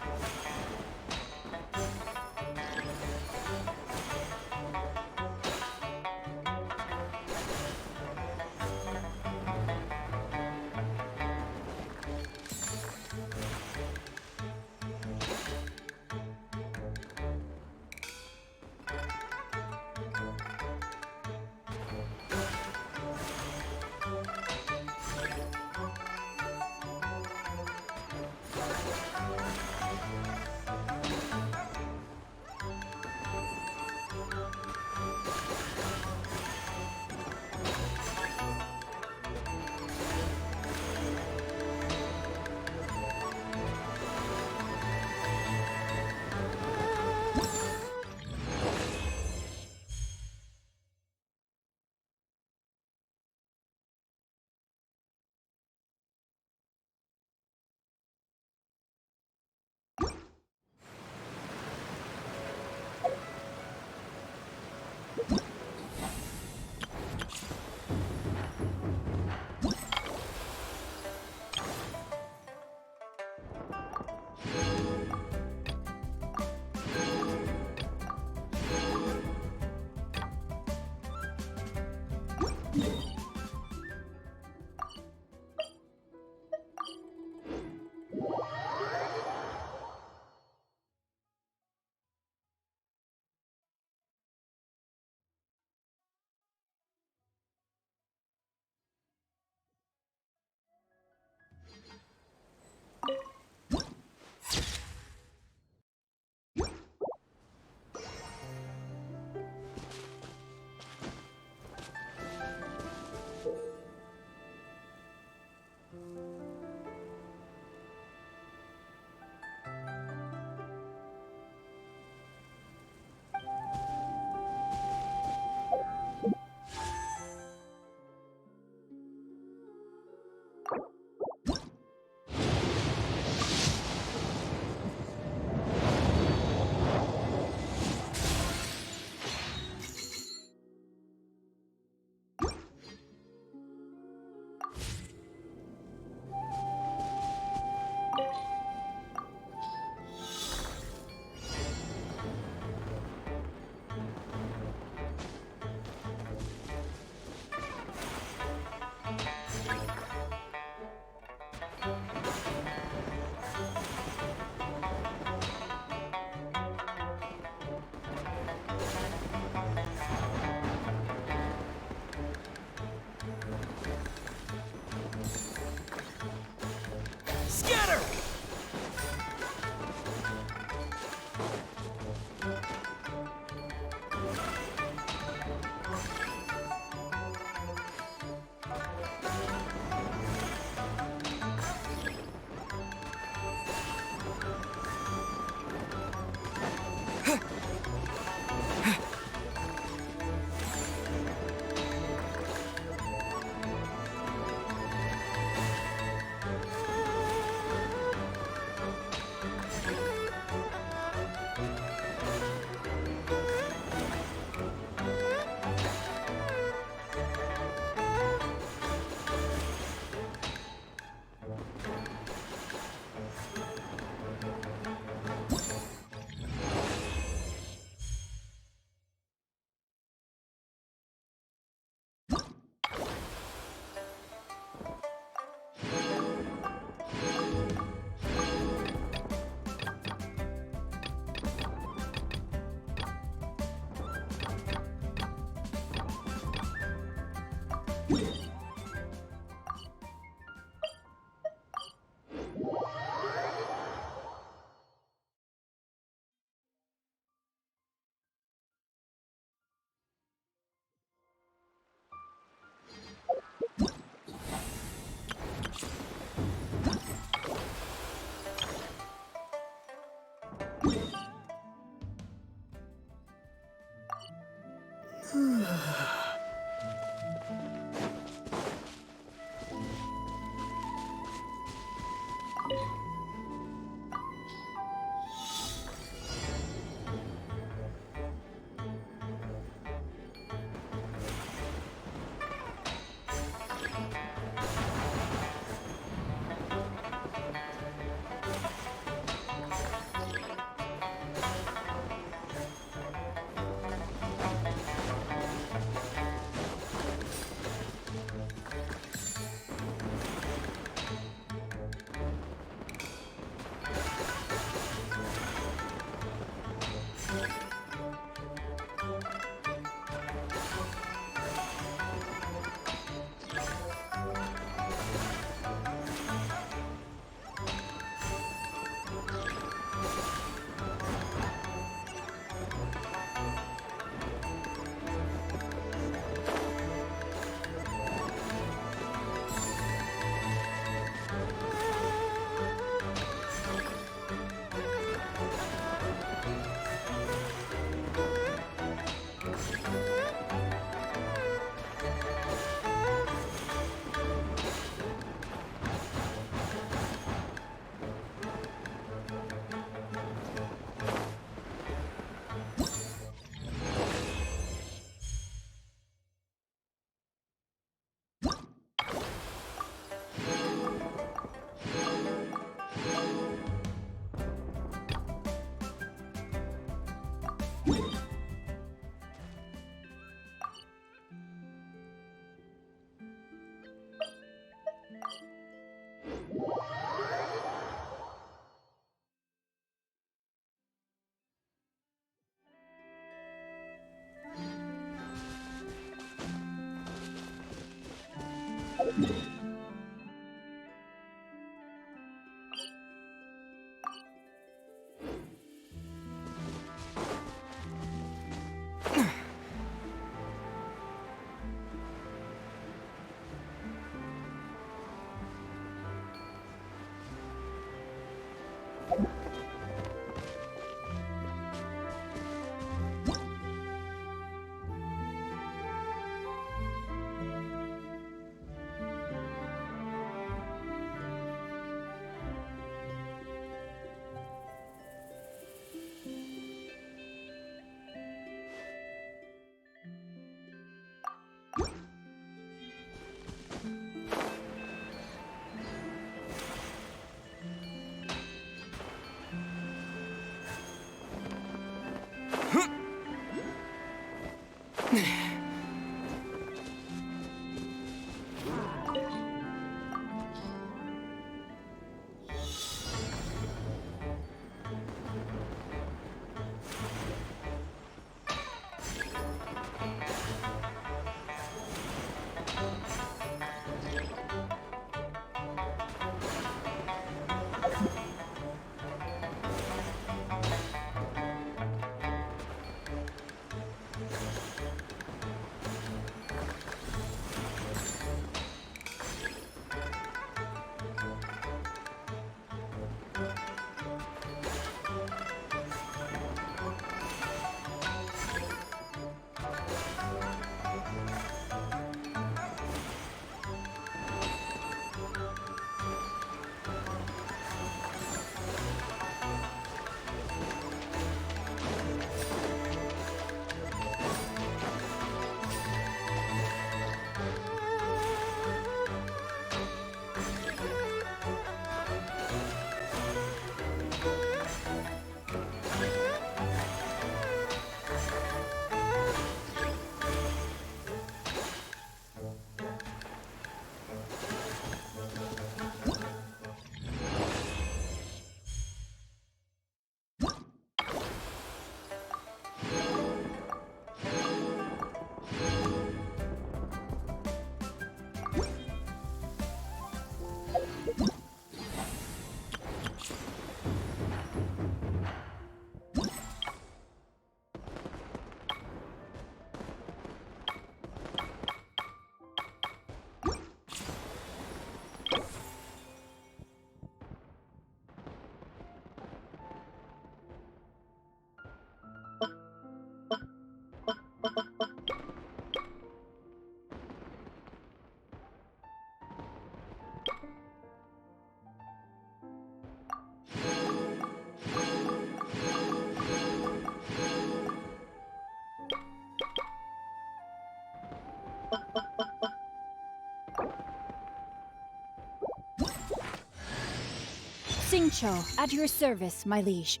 Xingqiu, at your service, my liege.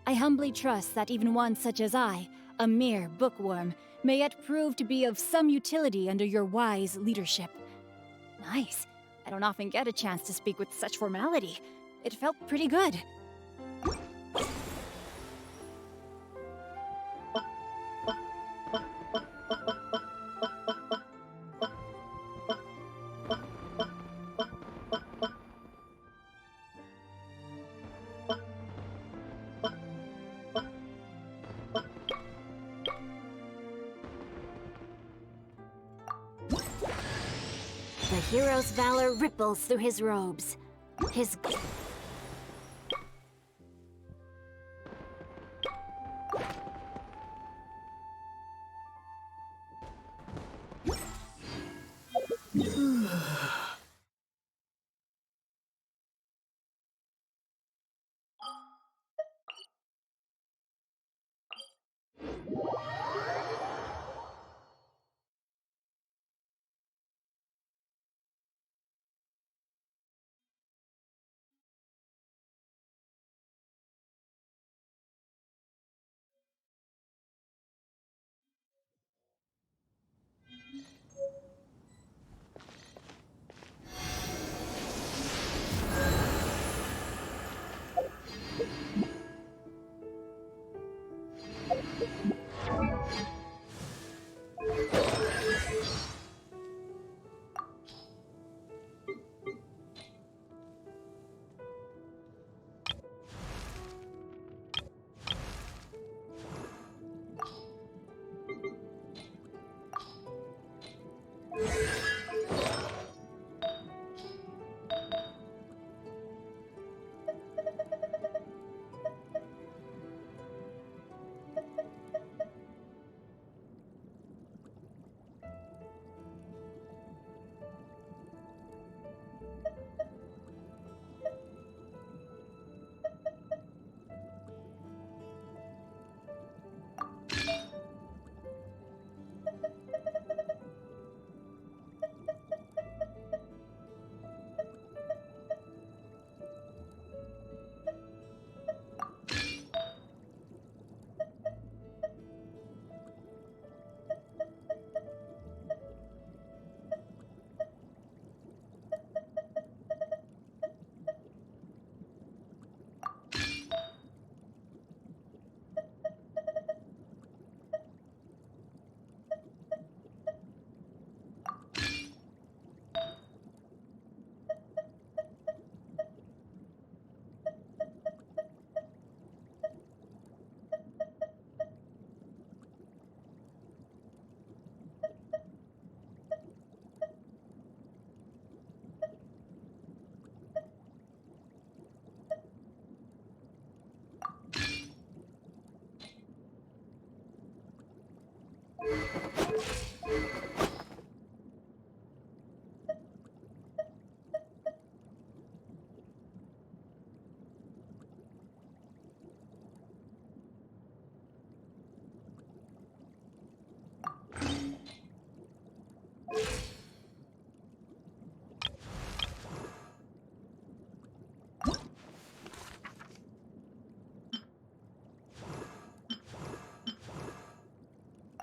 I humbly trust that even one such as I, a mere bookworm, may yet prove to be of some utility under your wise leadership. Nice. I don't often get a chance to speak with such formality. It felt pretty good. The hero's valor ripples through his robes. His...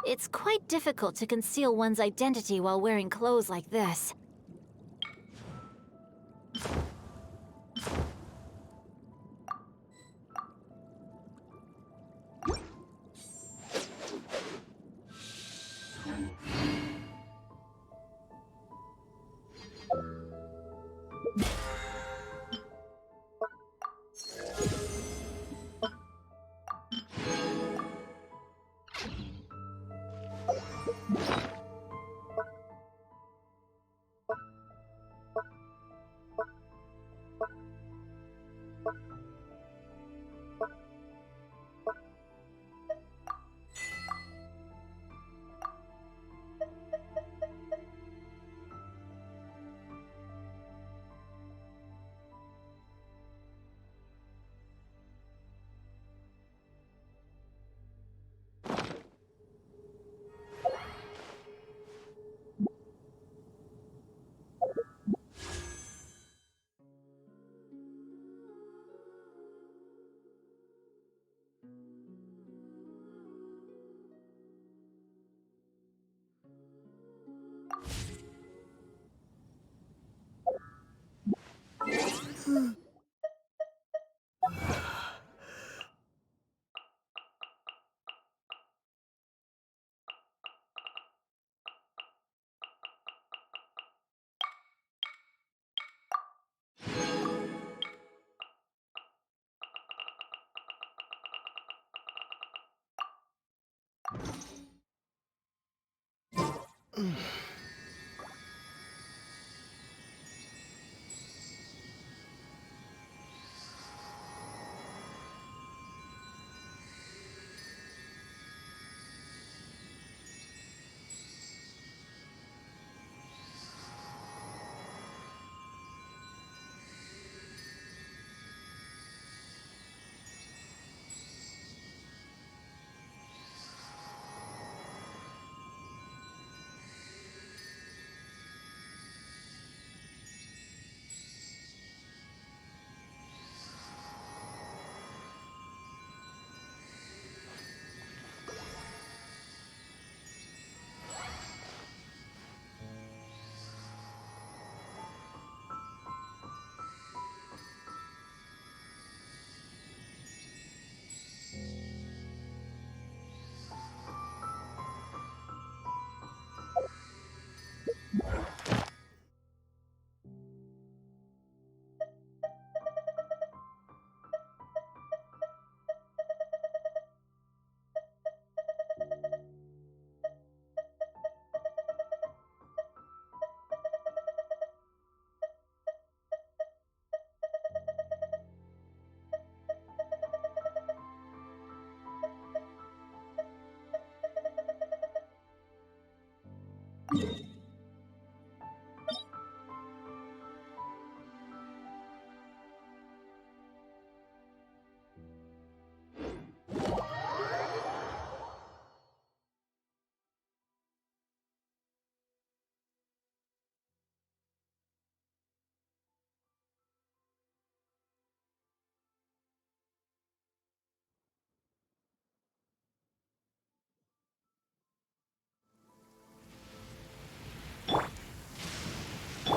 It's quite difficult to conceal one's identity while wearing clothes like this.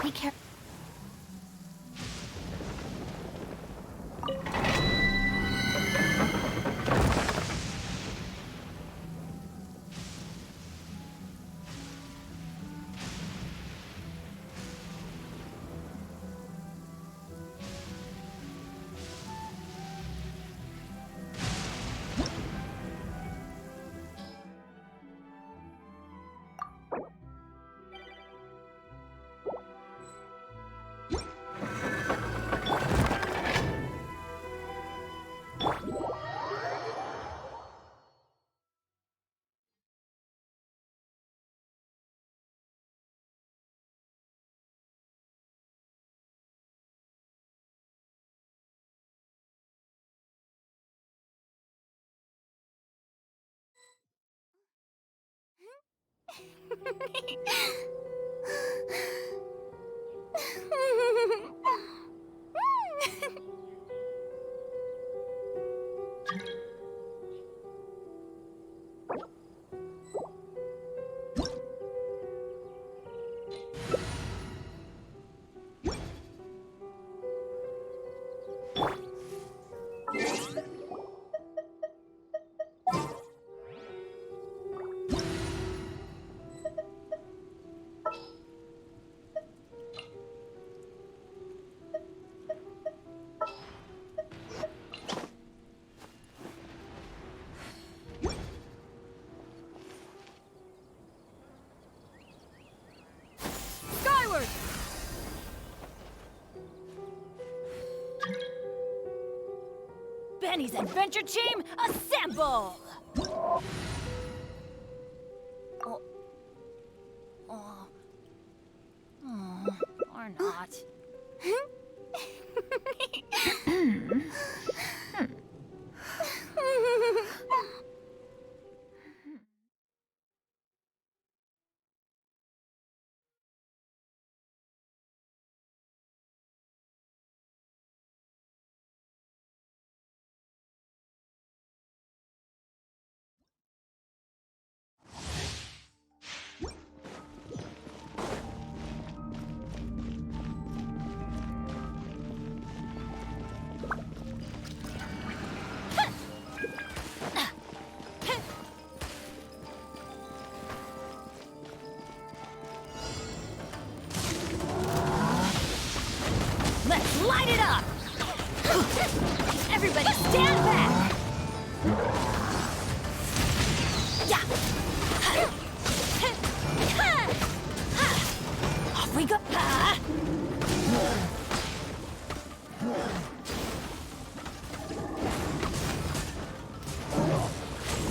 Be careful. Skyward! Benny's adventure team, assemble! Or not. light it up! Everybody stand back! Yeah! Off we go!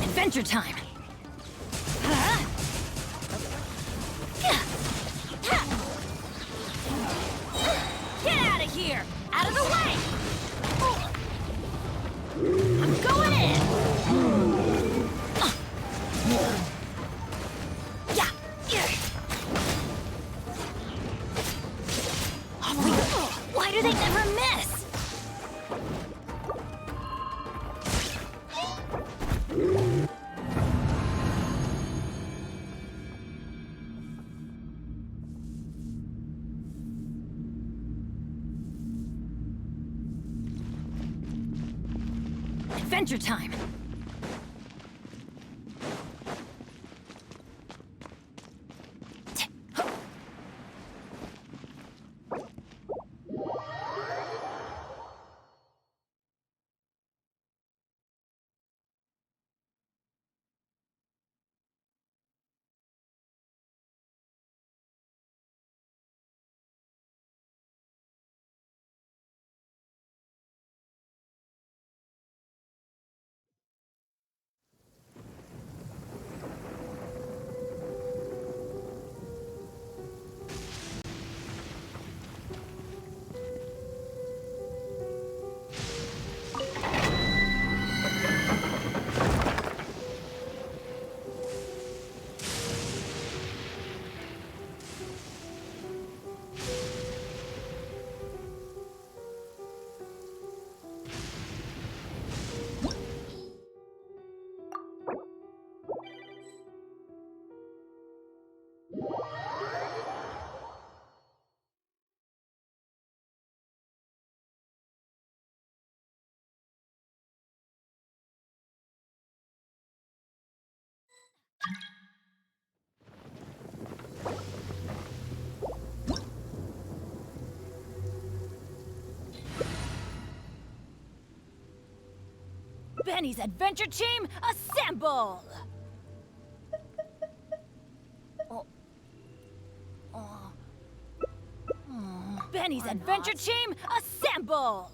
Adventure time! Get out of here! Out of the way! I'm going in! Yeah! Off we go! Why do they never miss? Adventure time! Benny's Adventure Team, assemble! Benny's Adventure Team, assemble!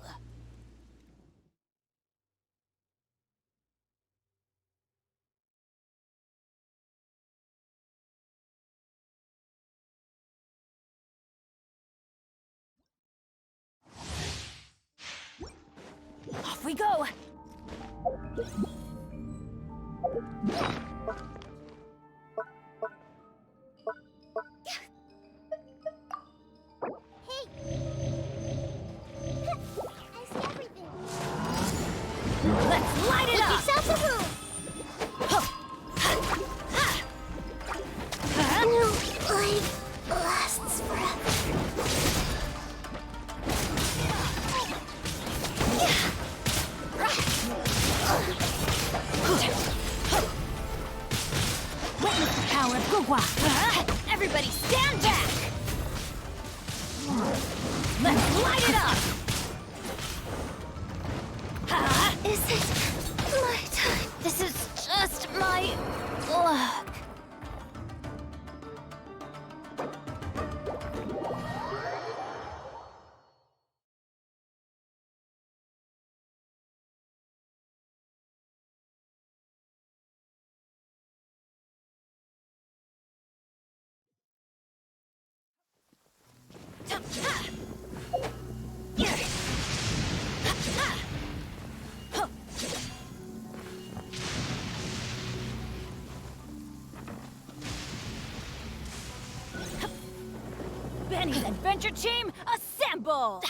Off we go! Let's light it up! Life lasts forever. Witness the power of Gugwa! Everybody stand back! Let's light it up! Is it my time? This is just my luck. Benny's Adventure Team, assemble!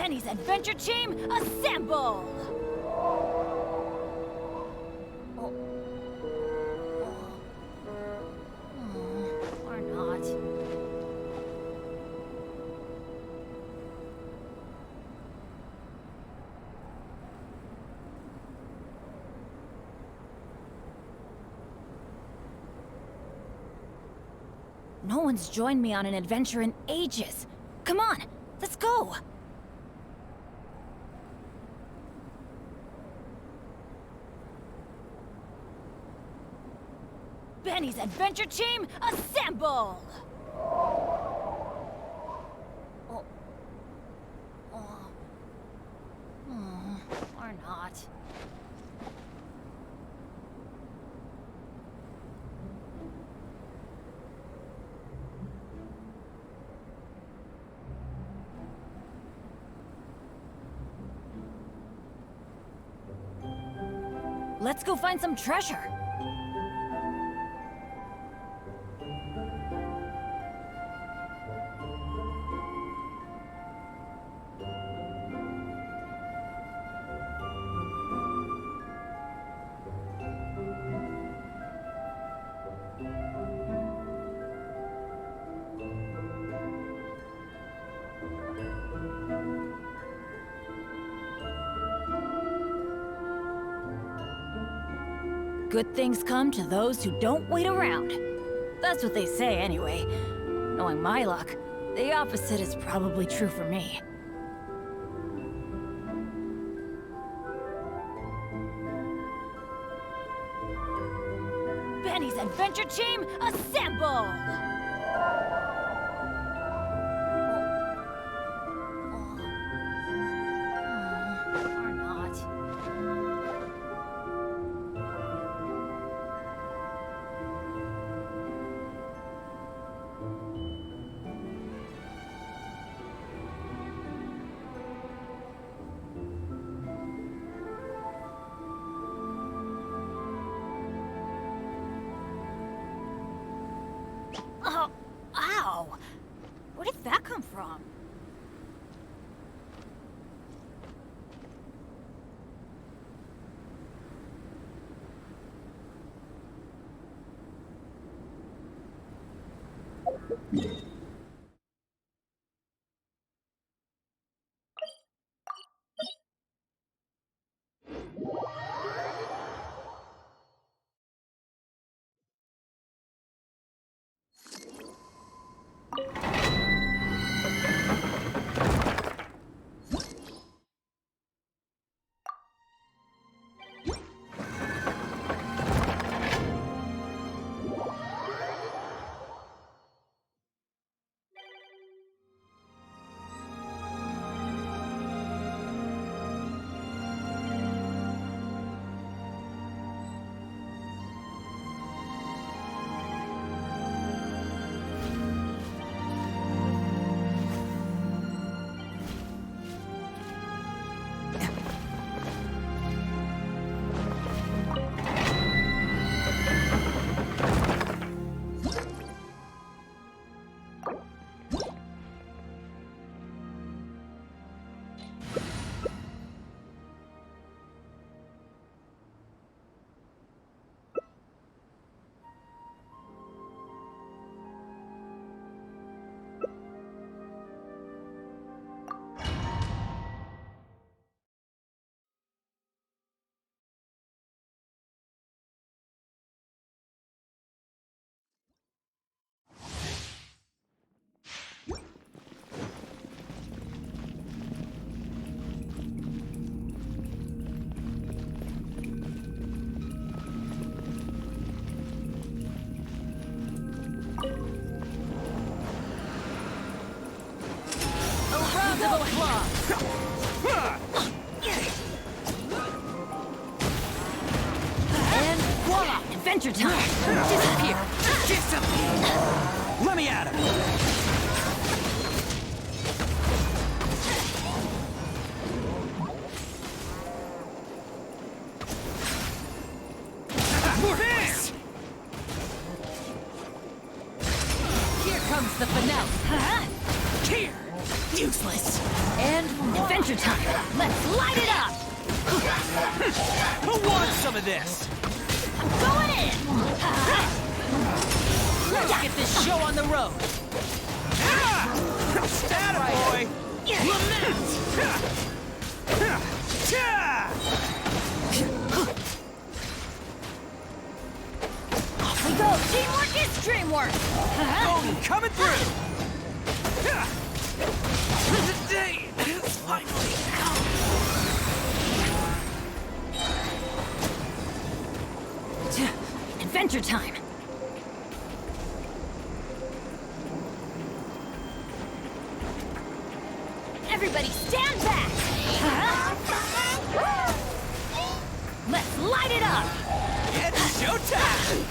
Benny's adventure team, assemble! Or not. No one's joined me on an adventure in ages. Come on, let's go! Benny's adventure team, assemble! Or not. Let's go find some treasure. Good things come to those who don't wait around. That's what they say anyway. Knowing my luck, the opposite is probably true for me. Benny's adventure team, assemble! Or not. Oh, ow! Where did that come from? And voila! Adventure time! Disappear! Disappear! Let me at him! This! Here comes the finale! Huh? Here! Useless. And adventure time! Let's light it up! Who wants some of this? I'm going in! Let's get this show on the road. Attaboy! Lament! Off we go! Teamwork is dreamwork! Fontain coming through! The day is finally come! Adventure time! Everybody stand back! Let's light it up! It's showtime!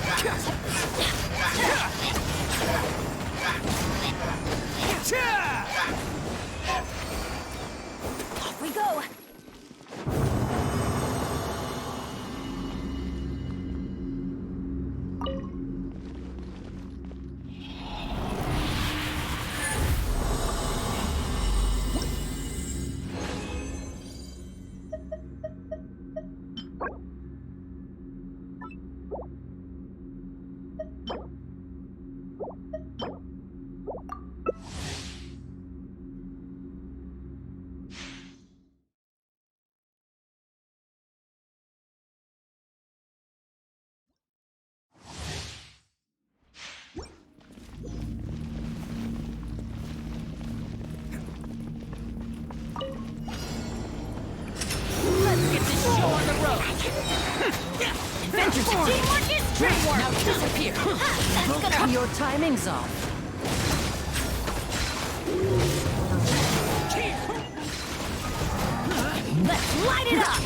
Off we go! Let's get this show on the road. Adventure time! Teamwork is dreamwork! Now disappear. That's gonna be your timing's off. Let's light it up!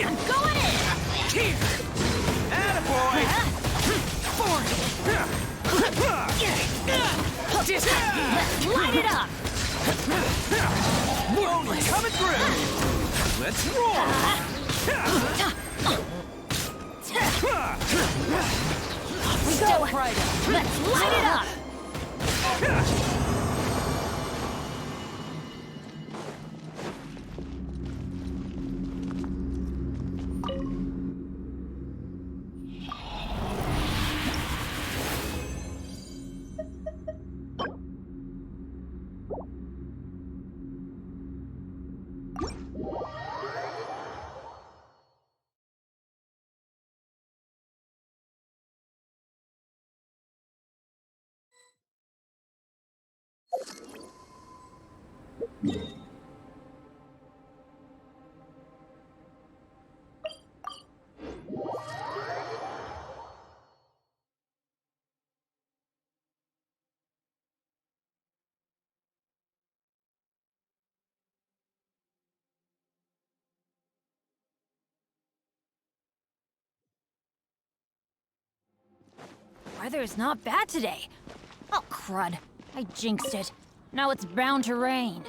I'm going in! Attaboy! Let's light it up! Fontain coming through! Let's roll! Step right up! Let's light it up! Weather is not bad today. Oh, crud. I jinxed it. Now it's bound to rain.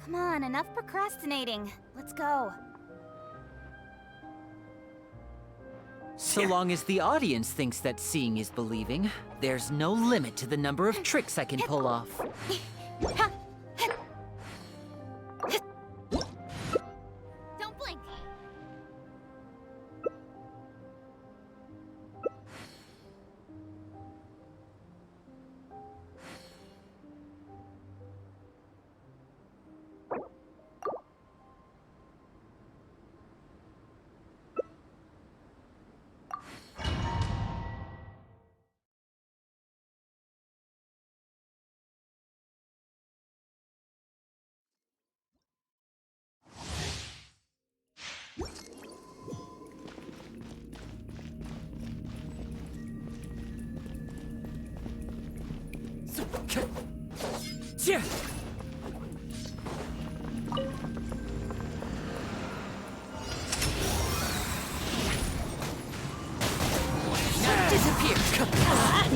Come on, enough procrastinating. Let's go. So long as the audience thinks that seeing is believing, there's no limit to the number of tricks I can pull off. Don't blink. Disappear!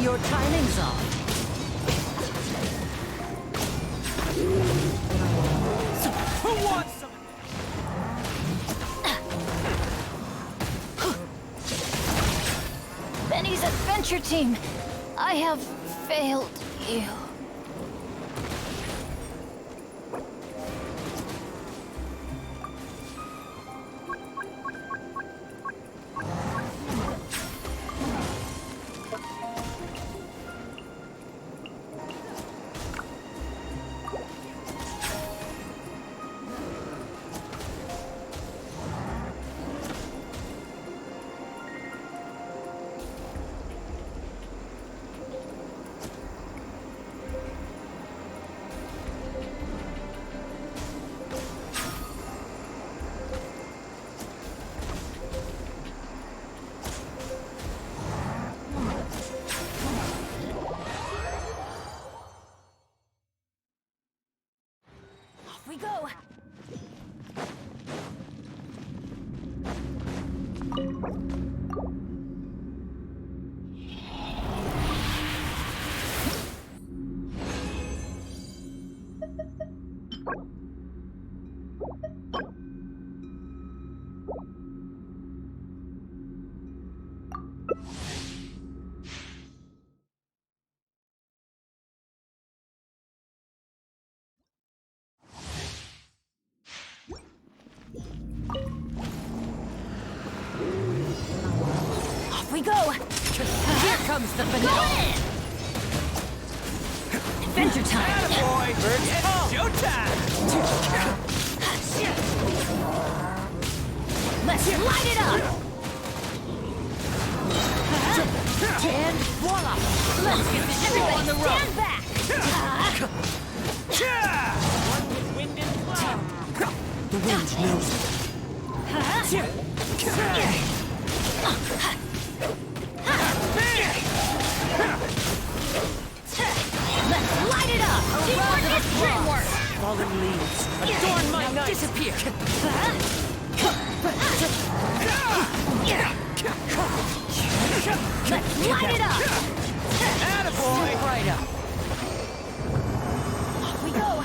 Your timing's off. Who wants some? Benny's adventure team, I have failed you. We go! Off we go! Here comes the finale! Adventure time! Attaboy! It's showtime! Let's light it up! And voila! Let's get this show on the road! Stand back! One with wind and cloud. The wind knows it. Let's light it up! Teamwork is dreamwork! Fallen leaves. Adorn my night. Disappear. Let's light it up! Attaboy! Right up. Off we go!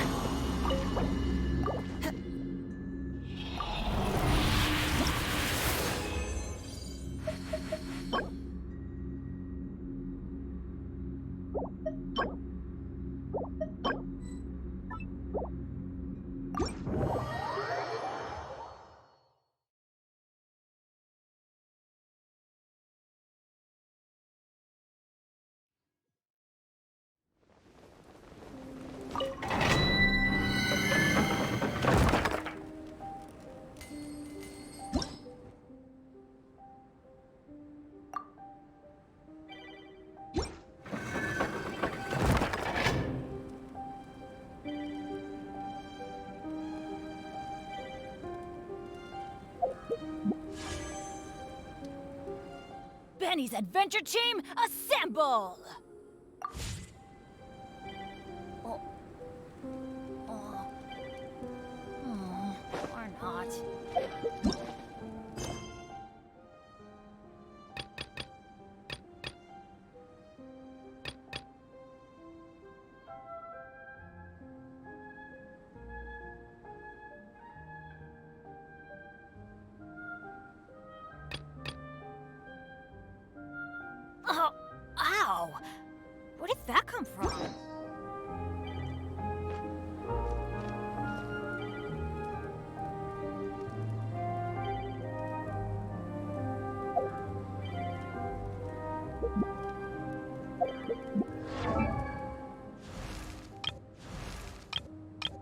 Benny's adventure team, assemble! Oh. Oh. Oh. Or not. that come from?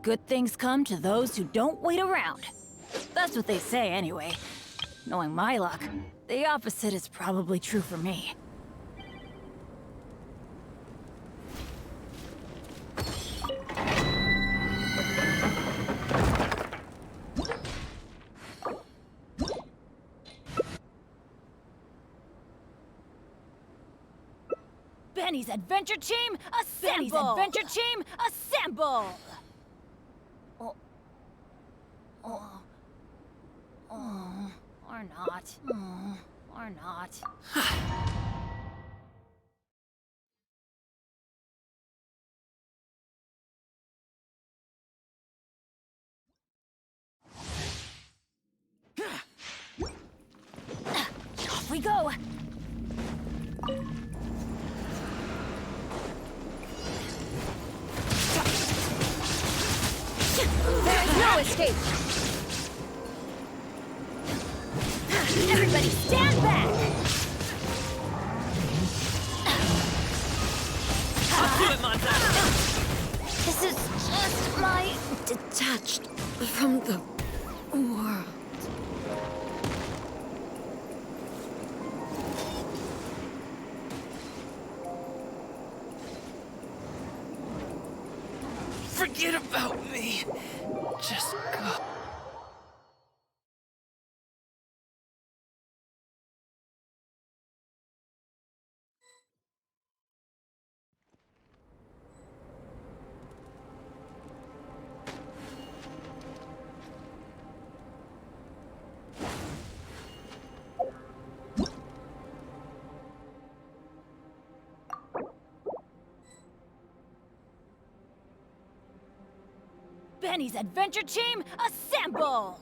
Good things come to those who don't wait around. That's what they say anyway. Knowing my luck, the opposite is probably true for me. Benny's Adventure Team, assemble! Benny's Adventure Team, assemble! Or not. Or not. Off we go! There's no escape! Everybody stand back! Do it, Monta! This is just my detached from the world. Forget about me. Just go. Benny's Adventure Team, assemble!